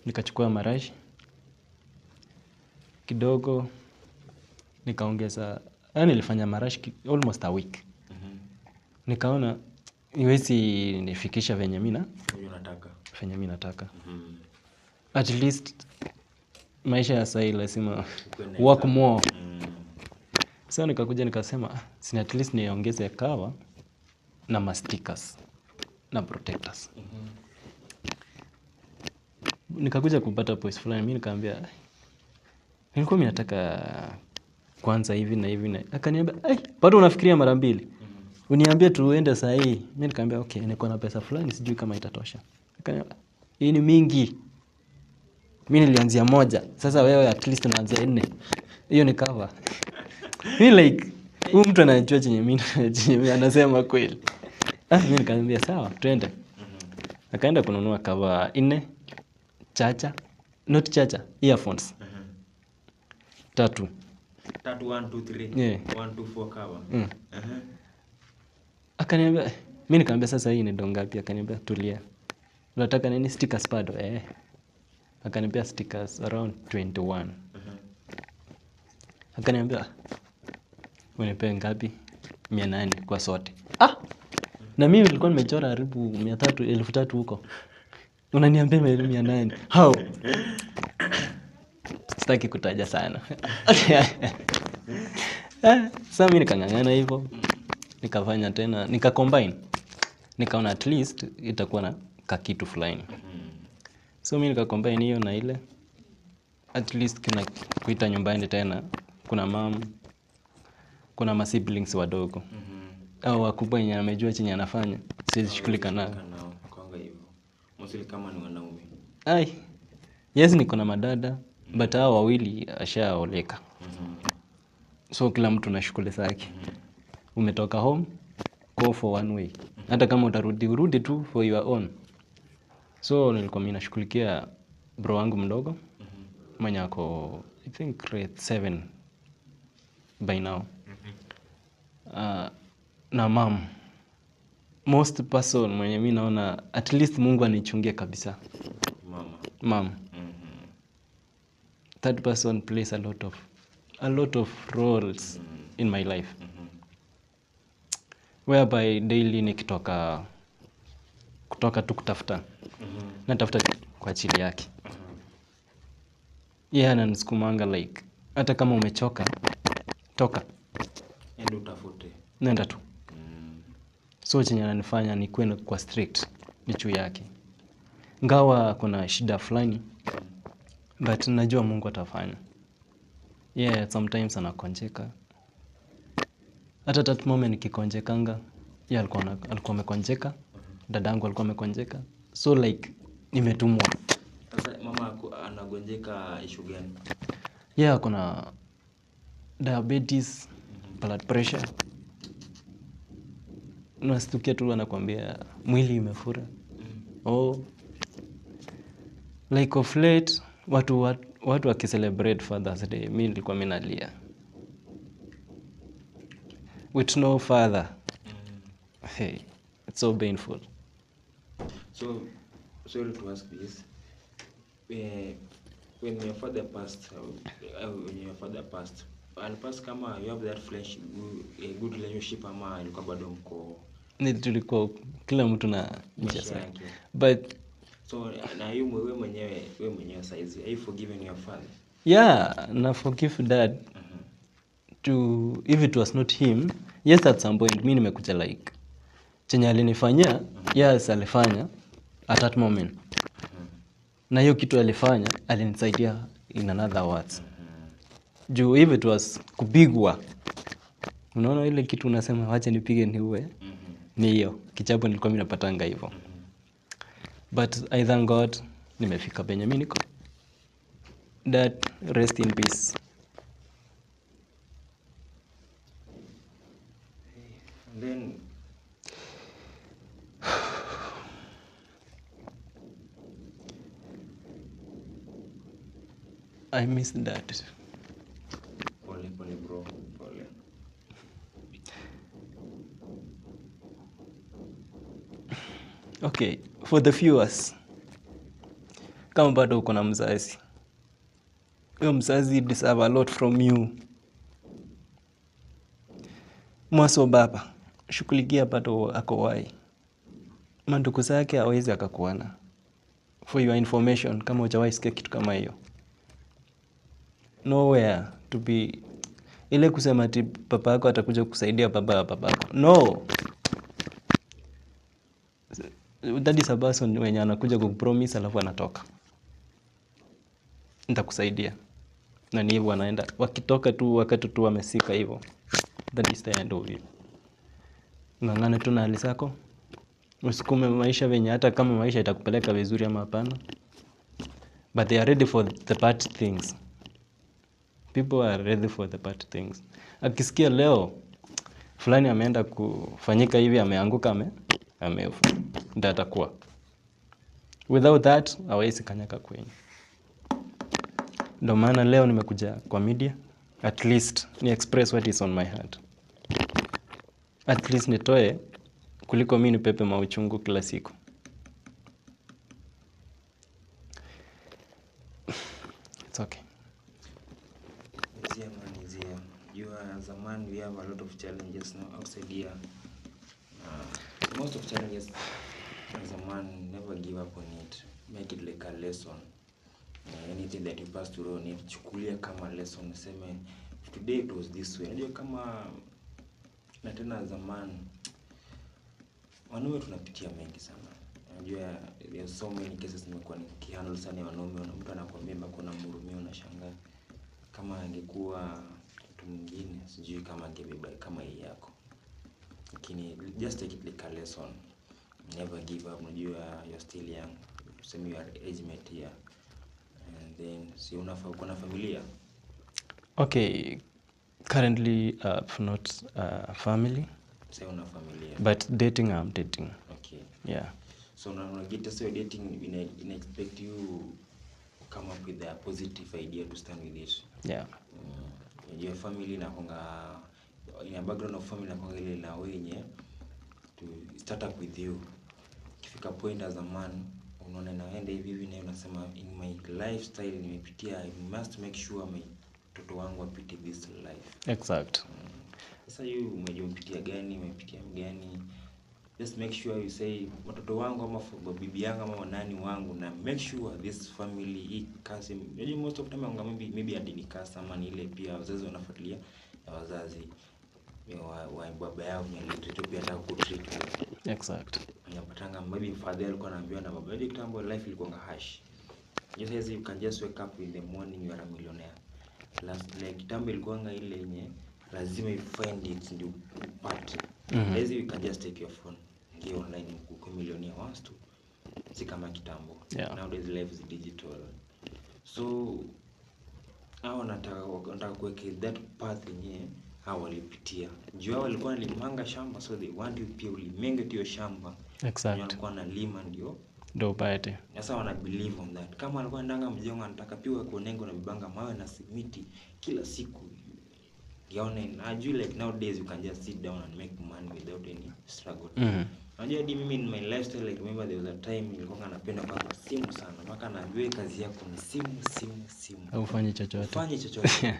Nikachukua marashi kidogo, nikaongeza, nilifanya marashi almost a week. Nikaona iwezi nifikisha venye mimi nataka. At least maisha ya sasa lazima work more. So nikakuja nikasema si at least niongeze kawa na mastickers na protectors. Nikakuja kupata post fulani, mimi nikamwambia nilikuwa mimi nataka kwanza hivi na hivi na. Akaniambia bado unafikiria mara mbili. Uniambie tuende saa hii. Mimi nikamwambia okay, niko na pesa fulani sijui kama itatosha. Akaniambia hii ni mingi. Mimi nilianzia moja. Sasa wewe at least unaanzia 4. Hiyo ni cover. Mimi like huyu mtu anajua chenye mimi anasema kweli. Mimi nikamwambia sawa, twende. Akaenda kununua cover 4, charger, not charger, earphones. 3. 1 2 3. 1 2 4 cover. Akaniambia mimi nikamwambia sasa hii ni donga ngapi? Akaniambia tulia. Unataka nini? Stickers bado? Akaniambia stickers around 21. Akaniambia unipe ngapi? 800 kwa sote. Na mimi nilikuwa nimechora karibu 300,000 huko. Unaniambia 800? How? Sitaki kutaja sana. Sasa mimi nikangangana hivyo. Nikafanya tena, nikacombine. Nikaona at least itakuwa na kakitu fulani. So mimi nikacombine hiyo na ile. At least kuna kuita nyumbani tena, kuna mom, kuna ma siblings wadogo. Au wakubwa wenye amejua chenye anafanya. Siwezi shughulika nao. Kwanga hivyo. Mostly kama ni wanaume. Yes niko na madada, but hao wawili ashaoleka. So kila mtu na shughuli zake. Umetoka home, go for one way. Hata kama urudi tu for your own. So nilikuwa mimi nashughulikia bro wangu mdogo. Mwenye ako I think grade 7 by now. Na mom. Most person mwenye mimi naona at least Mungu anichungie kabisa. Mom. Third person plays a lot of roles in my life. Whereby daily nikitoka tu kutafuta. Natafuta kwa ajili yake. Ananisukumanga like hata kama umechoka toka. Enda utafute. Nenda tu. So chenye ananifanya ni kuwe kwa strict ni juu yake. Ngawa kuna shida fulani but najua Mungu atafanya. Sometimes anakonjeka. Hata that moment nikikonjekanga, alikuwa amekonjeka, dadangu alikuwa amekonjeka. So like nimetumwa. Sasa mama anagonjeka issue gani? Kuna diabetes, blood pressure. Unastukia tu anakuambia mwili imefura. Like of late, watu wakicelebrate Father's Day, mimi nilikuwa nalia. With no father. Hey, it's so painful. So, sorry to ask this. When your father passed, alipast kama you have that friendship, a good relationship ama ilikuwa bado mko? Ni tulikuwa kila mtu na njia zake. But so na wewe mwenyewe size, are you forgiving your father? Yeah, na forgive dad. To if it was not him, yes at some point mimi nimekuja like chenye alinifanyia, yes alifanya at that moment. Na hiyo kitu alifanya alinisaidia in another words. Juu if it was kupigwa, unaona ile kitu unasema wacha nipige niue, ni hiyo kichapo nilikuwa mimi napatanga hivyo. But I thank God nimefika penye mimi niko. Dad, rest in peace. And then I miss Dad. Pole bro, pole. Okay, for the viewers, kama bado uko na mzazi, huyo mzazi deserve a lot from you. Mwaso baba, shughulikia bado ako wai. Mandugu zake hawezi akakuana. For your information, kama hujawahi sikia kitu kama hiyo. Nowhere to be ile kusema ati papa yako atakuja kusaidia baba ya babako. No. That is a person wenye anakuja kukupromise alafu anatoka. Nitakusaidia. Na ni hivyo wanaenda. Wakitoka tu wakati tu wamesika hivyo. That is the end of it. Ng'ang'ana tu na hali zako. Usikume maisha venye hata kama maisha itakupeleka vizuri ama hapana. But they are ready for the bad things. People are ready for the bad things. Akisikia leo fulani ameenda kufanyika hivi, ameanguka, amefa, ndio atakuwa. Without that hawezi kanyaka kwenye. Ndio maana leo nimekuja kwa media, at least ni express what is on my heart. At least nitoe kuliko mimi nipepe mauchungu kila siku. It's okay. You are as a man, we have a lot of challenges now outside here. Most of challenges as a man, never give up on it. Make it like a lesson. Anything that you pass through on it, chukulia kama lesson. Seme, today it was this way. Unajua kama na tena as a man, wanaume tunapitia mengi sana. Unajua there are so many cases nimekuwa nikihandle sana wanaume, mtu anakuambia kuna mhurumio na shangaa. Kama angekuwa mtu mwingine sijui kama angebeba kama hii yako. Lakini just take it like a lesson. Never give up. Unajua you're still young. Tuseme you are age mate here. And then si unafaa uko na familia? Okay, currently not family. Say una familia. But dating, I'm dating. Okay. Yeah. So una get so dating in expect you come up with a positive idea to stand with it. Yeah. Your family na konga in a background of family na konga ile na wenye to start up with you. Kifika point as a man unaona naenda hivi na unasema in my lifestyle nimepitia, I must make sure my mtoto wangu apite this life. Exact. Sasa you umejipitia gani, umepitia gani? Just make sure you say mtoto wangu ama bibi yangu ama nani wangu, na make sure this family hii kasi. Unajua most of time anga maybe hadi ni kasi ama ni ile pia wazazi wanafuatilia na wazazi wa baba yao mwenye pia hata ku treat. Exact. Unapatanga maybe father alikuwa anaambiwa na baba hadi kitambo life ilikuwa hash. Just as you can just wake up in the morning you are a millionaire. Last like kitambo ilikuwa ile yenye lazima you find it ndio upate. Lazy you can just take your phone, go online kuko millionaire wants to. Si kama kitambo. Yeah. Nowadays life is digital. So hao nataka kuweke that path yenyewe hao walipitia. Juu hao walikuwa nalimanga shamba, so they want you pia ulimenge hiyo shamba. Exact. Walikuwa na lima ndio upate. sasa wana believe on that. Kama alikuwa ndanga mjengo anataka pia kuonengo na bibanga mawe na simiti kila siku. Yaone najui like nowadays you can just sit down and make money without any struggle. Unajua hadi mimi in my lifestyle, like remember there was a time nilikuwa napenda kwa simu sana. Mpaka najua kazi yako ni simu. Haufanyi chochote. Ufanye chochote.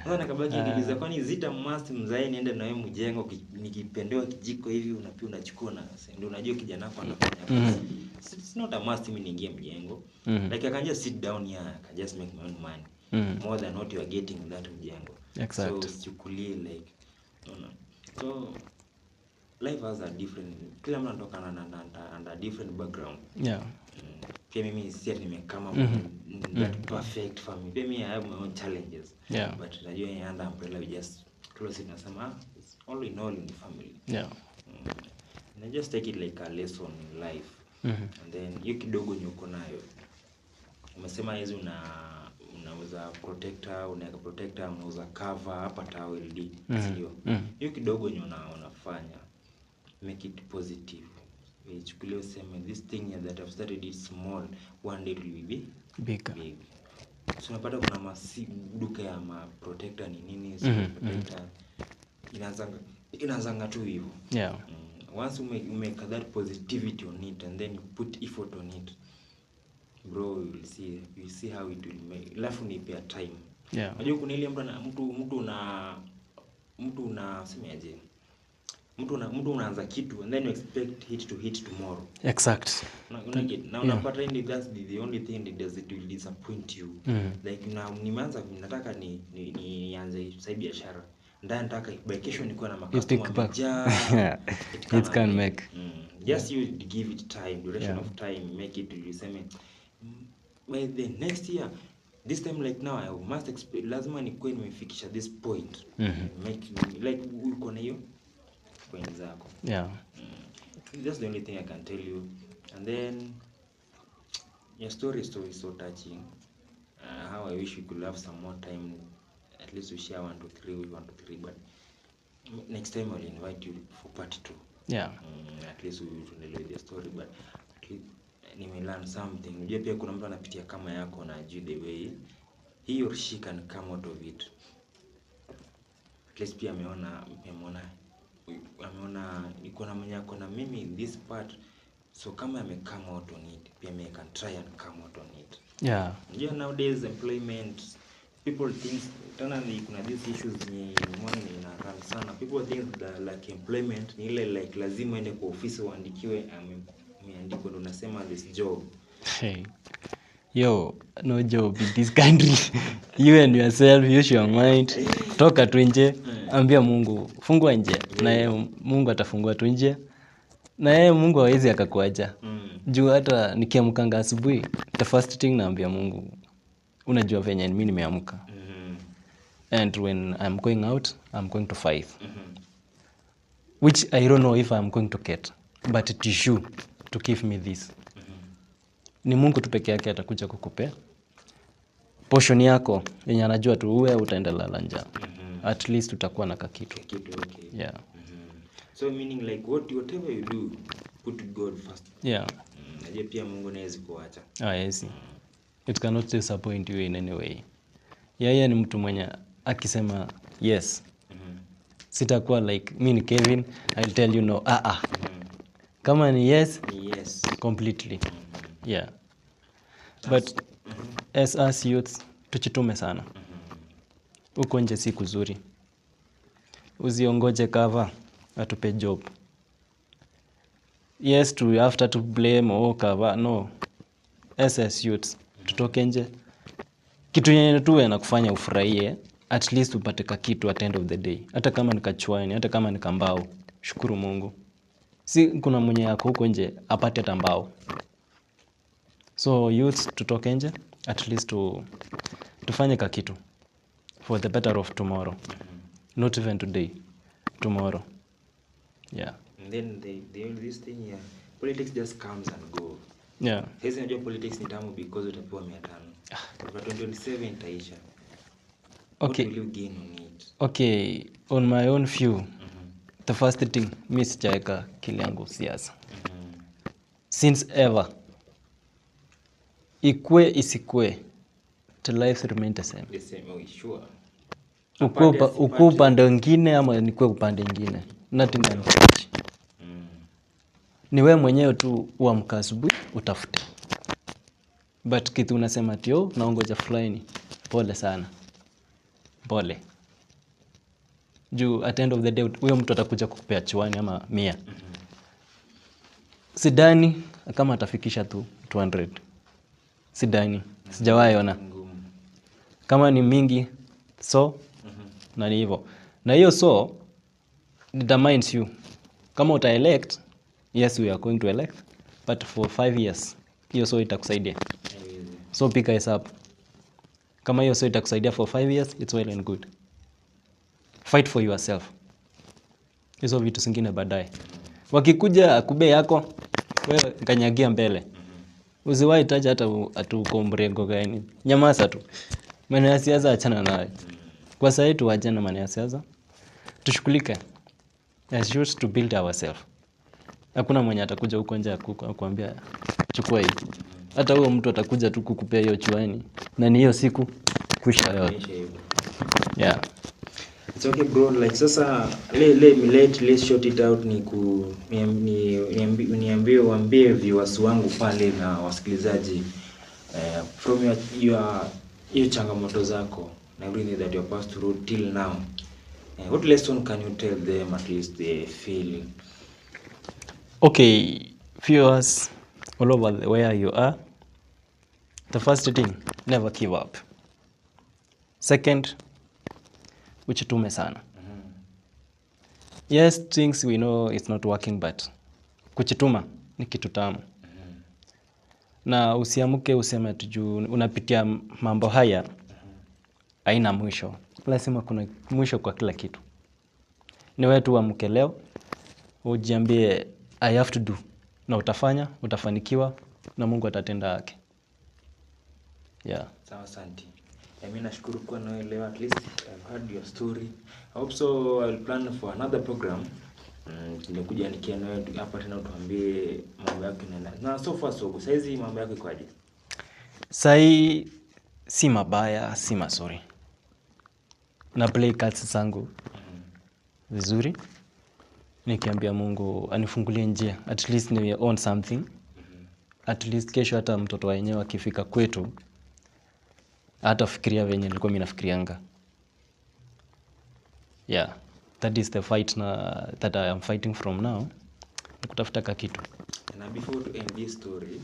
Sasa nakabaki niliza kwani zita must mzae niende na wewe mjengo nikipendewa kijiko hivi unapia unachukua na ndio unajua kijana wako anafanya kazi. It's not a must mimi niingie mjengo. Like I can just sit down here, I can just make my own money. More than what you are getting in that mjengo. Exact. So usichukulie like so life has a different, kila mtu anatoka na different background. Yeah. Pia mimi si nimekama that perfect family. Pia mimi I have my own challenges. Yeah. But najua under umbrella we just close it na sema it's all in all in the family. Yeah. And I just take it like a lesson in life. And then hiyo kidogo nyuko nayo. Umesema hizo unauza protector, unaweka protector, unauza cover hapa towel D. Sio. Hiyo kidogo unafanya make it positive. Chukulia useme this thing that I've started is small, one day it will be big. So unapata kuna duka ya protector ni nini, so protector inaanzanga tu hivyo. Yeah. Once you make that positivity on it and then you put effort on it, bro, you see how it will make. Alafu ni pia time. Yeah. Unajua kuna ile mtu unasemaje? Mtu unaanza kitu and then you expect it to hit tomorrow. Exact. Now unapata in that's the only thing that does it will disappoint you. Like nimeanza nataka nianze sasa biashara. Ndani nataka by kesho nikuwa na customer mjaa. It can make. Just you give it time, duration of time, make it you say by the next year this time like now I must expect lazima nikuwe nimefikisha this point. Make like uko na hiyo point zako. Yeah. That's the only thing I can tell you. And then your story is so touching. How I wish we could have some more time, at least we share 1 to 3, but next time I'll invite you for part 2. Yeah. At least we will tell the story, but at least learn something. Unajua pia kuna mtu anapitia kama yako na ajui the way he or she can come out of it. At least pia ameona iko na mwenye ako na mimi in this part, so kama ame come out on it pia me can try and come out on it. Yeah. Yeah, nowadays employment people think tena kuna these issues ni mwana ina run sana. People think that like employment ni ile like lazima ende kwa ofisi uandikiwe umeandikwa ndo unasema this job. Hey. Yo, no job in this country. You and yourself, use your mind. Toka tu nje, ambia Mungu, fungua nje. Na yeye Mungu atafungua tu nje. Na yeye Mungu hawezi akakuacha. Juu hata nikiamka asubuhi, the first thing naambia Mungu, unajua venye mimi nimeamka. And when I'm going out, I'm going to fight. Which I don't know if I'm going to get, but it is you to give me this. Ni Mungu tu peke yake atakuja kukupea portion yako yenye anajua tu wewe utaenda lala njaa. At least utakuwa na kakitu. Okay. Yeah. So meaning like whatever you do, put God first. Yeah. Najua pia Mungu hawezi kuacha. Yes. It cannot disappoint you in any way. Yeye ni mtu mwenye akisema yes. Sitakuwa like mimi ni Kevin, I'll tell you no. Kama ni yes, completely. Yeah. But as us youths tuchitume sana. Uko nje si kuzuri. Uziongoje cover atupe job. Yes, after to blame cover. No. As youths tutoke nje. Kitu yenye tuwe na kufanya ufurahie, at least upate kitu at end of the day. Hata kama nikachwani, hata kama nikambao, shukuru Mungu. Si kuna mwenye yako huko nje apate hata mbao. So youth tutoke nje, at least tufanye kitu for the better of tomorrow. Not even today, tomorrow. Yeah. And then this thing here, politics just comes and goes. Yeah. Sasa unajua politics ni tamu because utapewa 500. Kwa 2027 itaisha. Okay. What will you gain on it? Okay, on my own view, the first thing, mimi sijaeka akili yangu siasa. Since ever, ikue isikue, the life remain the same. The same, oh, sure. Ukue upande mwingine ama nikue upande mwingine, nothing can change. Ni wewe mwenyewe tu uamka asubuhi utafute. But kitu unasema tio naongoja fulani, pole sana. Pole. Juu at the end of the day huyo mtu atakuja kukupea chwani ama 100. Sidani kama atafikisha tu 200. Sidani. Sijawahi ona. Kama ni mingi so na ni hivyo. Na hiyo so determines you. Kama uta elect, yes we are going to elect, but for 5 years hiyo so itakusaidia. So pika hesabu. Kama hiyo so itakusaidia for 5 years, it's well and good. Fight for yourself. Hizo vitu zingine baadaye. Wakikuja akube yako, wewe kanyagia mbele. Usiwahi taja hata uko mrengo gani. Nyamaza tu. Maneno ya siasa achana nayo. Kwa sasa tuachane na maneno ya siasa. Tushughulike. As used to build ourselves. Hakuna mwenye atakuja huko nje kukuambia chukua hii. Hata huyo mtu atakuja tu kukupea hiyo chwani. Na ni hiyo siku kwisha yote. Yeah. It's okay bro, like sasa let's short it out niambie waambie viewers wangu pale na wasikilizaji from your changamoto zako na everything that you passed through till now. What lesson can you tell them at least they feel? Okay, viewers all over where you are. The first thing, never give up. Second, uchitume sana. Yes, things we know it's not working, but kuchituma ni kitu tamu. Na usiamuke useme tujuu unapitia mambo haya haina mwisho. Lazima kuna mwisho kwa kila kitu. Ni wewe tu uamke leo ujiambie I have to do, na utafanya, utafanikiwa na Mungu atatenda yake. Yeah. Sawa, asante. Mimi nashukuru kwa nawe leo, at least I've heard your story. I hope so I'll plan for another program. Nikuja nikia nawe hapa tena utuambie mambo yako na so far so good. Saizi mambo yako iko aje? Sai si mabaya, si mazuri. Na play cards zangu vizuri. Nikiambia Mungu anifungulie njia, at least ni own something. At least kesho hata mtoto wenyewe akifika kwetu hata fikiria venye nilikuwa mimi nafikirianga. Yeah, that is the fight that I am fighting from now. Kutafuta kitu. Na before to end this story,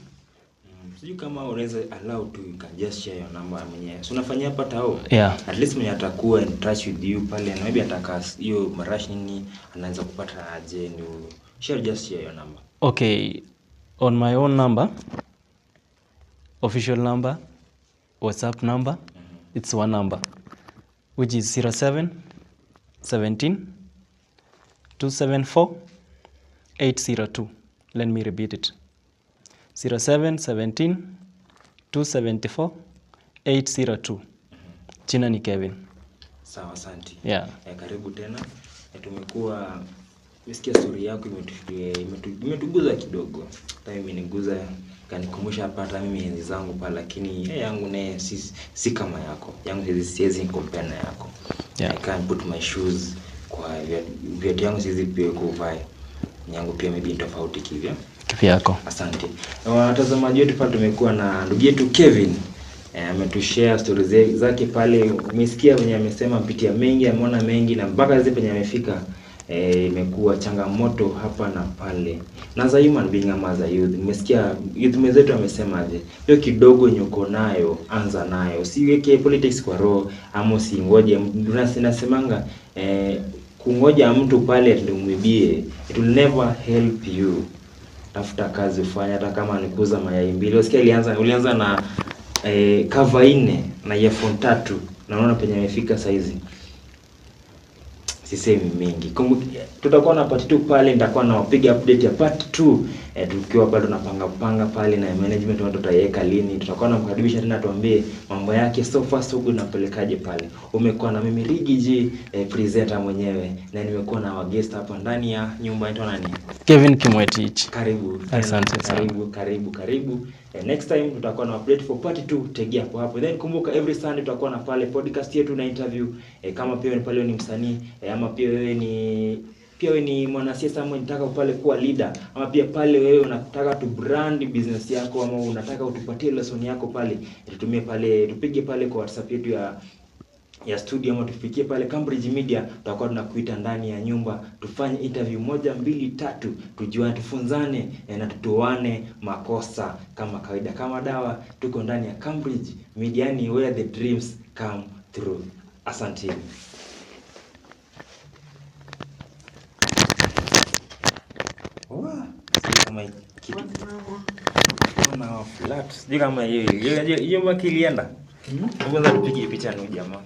sijui kama unaweza allow to you can just share your number mwenyewe. So unafanyia hapa tao? Yeah. At least mwenye atakuwa in touch with you pale na maybe ataka hiyo marash nini anaweza kupata aje, ni just share your number. Okay, on my own number, official number, WhatsApp number, it's one number, which is 07 17 274 802. Let me repeat it. 07 17 274 802. Jina ni Kevin. Sawa, asante. Yeah. Karibu tena. Tumekuwa umesikia story yako imetuguza kidogo. Hata mimi niguza kanikumbusha hapa hata mimi enzi zangu pale, lakini yangu naye si kama yako. Yangu siwezi compare na yako. Yeah. I can't put my shoes kwa viatu yangu siwezi pia kuvaa. Yangu pia maybe tofauti kivyo. Yako. Asante. Watazamaji wetu pale tumekuwa na ndugu yetu Kevin. Ametushare stories zake pale. Umesikia venye amesema mpitia mengi, ameona mengi na mpaka zile penye amefika imekuwa changamoto hapa na pale. Na za human being ama za youth. Umesikia youth mwenzetu amesema aje? Hiyo kidogo nyuko nayo, anza nayo. Usiweke politics kwa roho ama usingoje. Tunasemanga kungoja mtu pale ndio umwibie. It will never help you. Tafuta kazi ufanye, hata kama ni kuuza mayai mbili. Usikia ulianza na cover 4 na earphone 3 na unaona penye amefika saizi. sisemi mengi. Tutakuwa na part 2 pale, nitakuwa nawapiga update ya part 2 tukiwa bado tunapanga pale na management watu tutaiweka lini. Tutakuwa namkaribisha tena tuambie mambo yake so far so good napelekaje pale. Umekuwa na mimi Rigi G presenter mwenyewe, na nimekuwa na guest hapa ndani ya nyumba yetu nani? Kevin Kimwetich. Karibu. Asante sana. Karibu. Next time tutakuwa na update for part 2, tegea hapo. Then kumbuka every Sunday tutakuwa na pale podcast yetu na interview. Kama pia wewe pale ni msanii ama pia wewe ni mwanasiasa ama unataka pale kuwa leader, ama pia pale wewe unataka tu brand business yako, ama unataka utupatie lesson yako pale, tutumie pale, tupige pale kwa WhatsApp yetu ya studio, ama tufikie pale Cambridge Media. Tutakuwa tunakuita ndani ya nyumba tufanye interview 1 2 3, tujuane, tufunzane na tutoane makosa kama kawaida. Kama dawa tuko ndani ya Cambridge Media, yani where the dreams come through. Asante. Kama kitu kama flat sijui kama hiyo makilienda. Ngoja tupige picha na jamaa.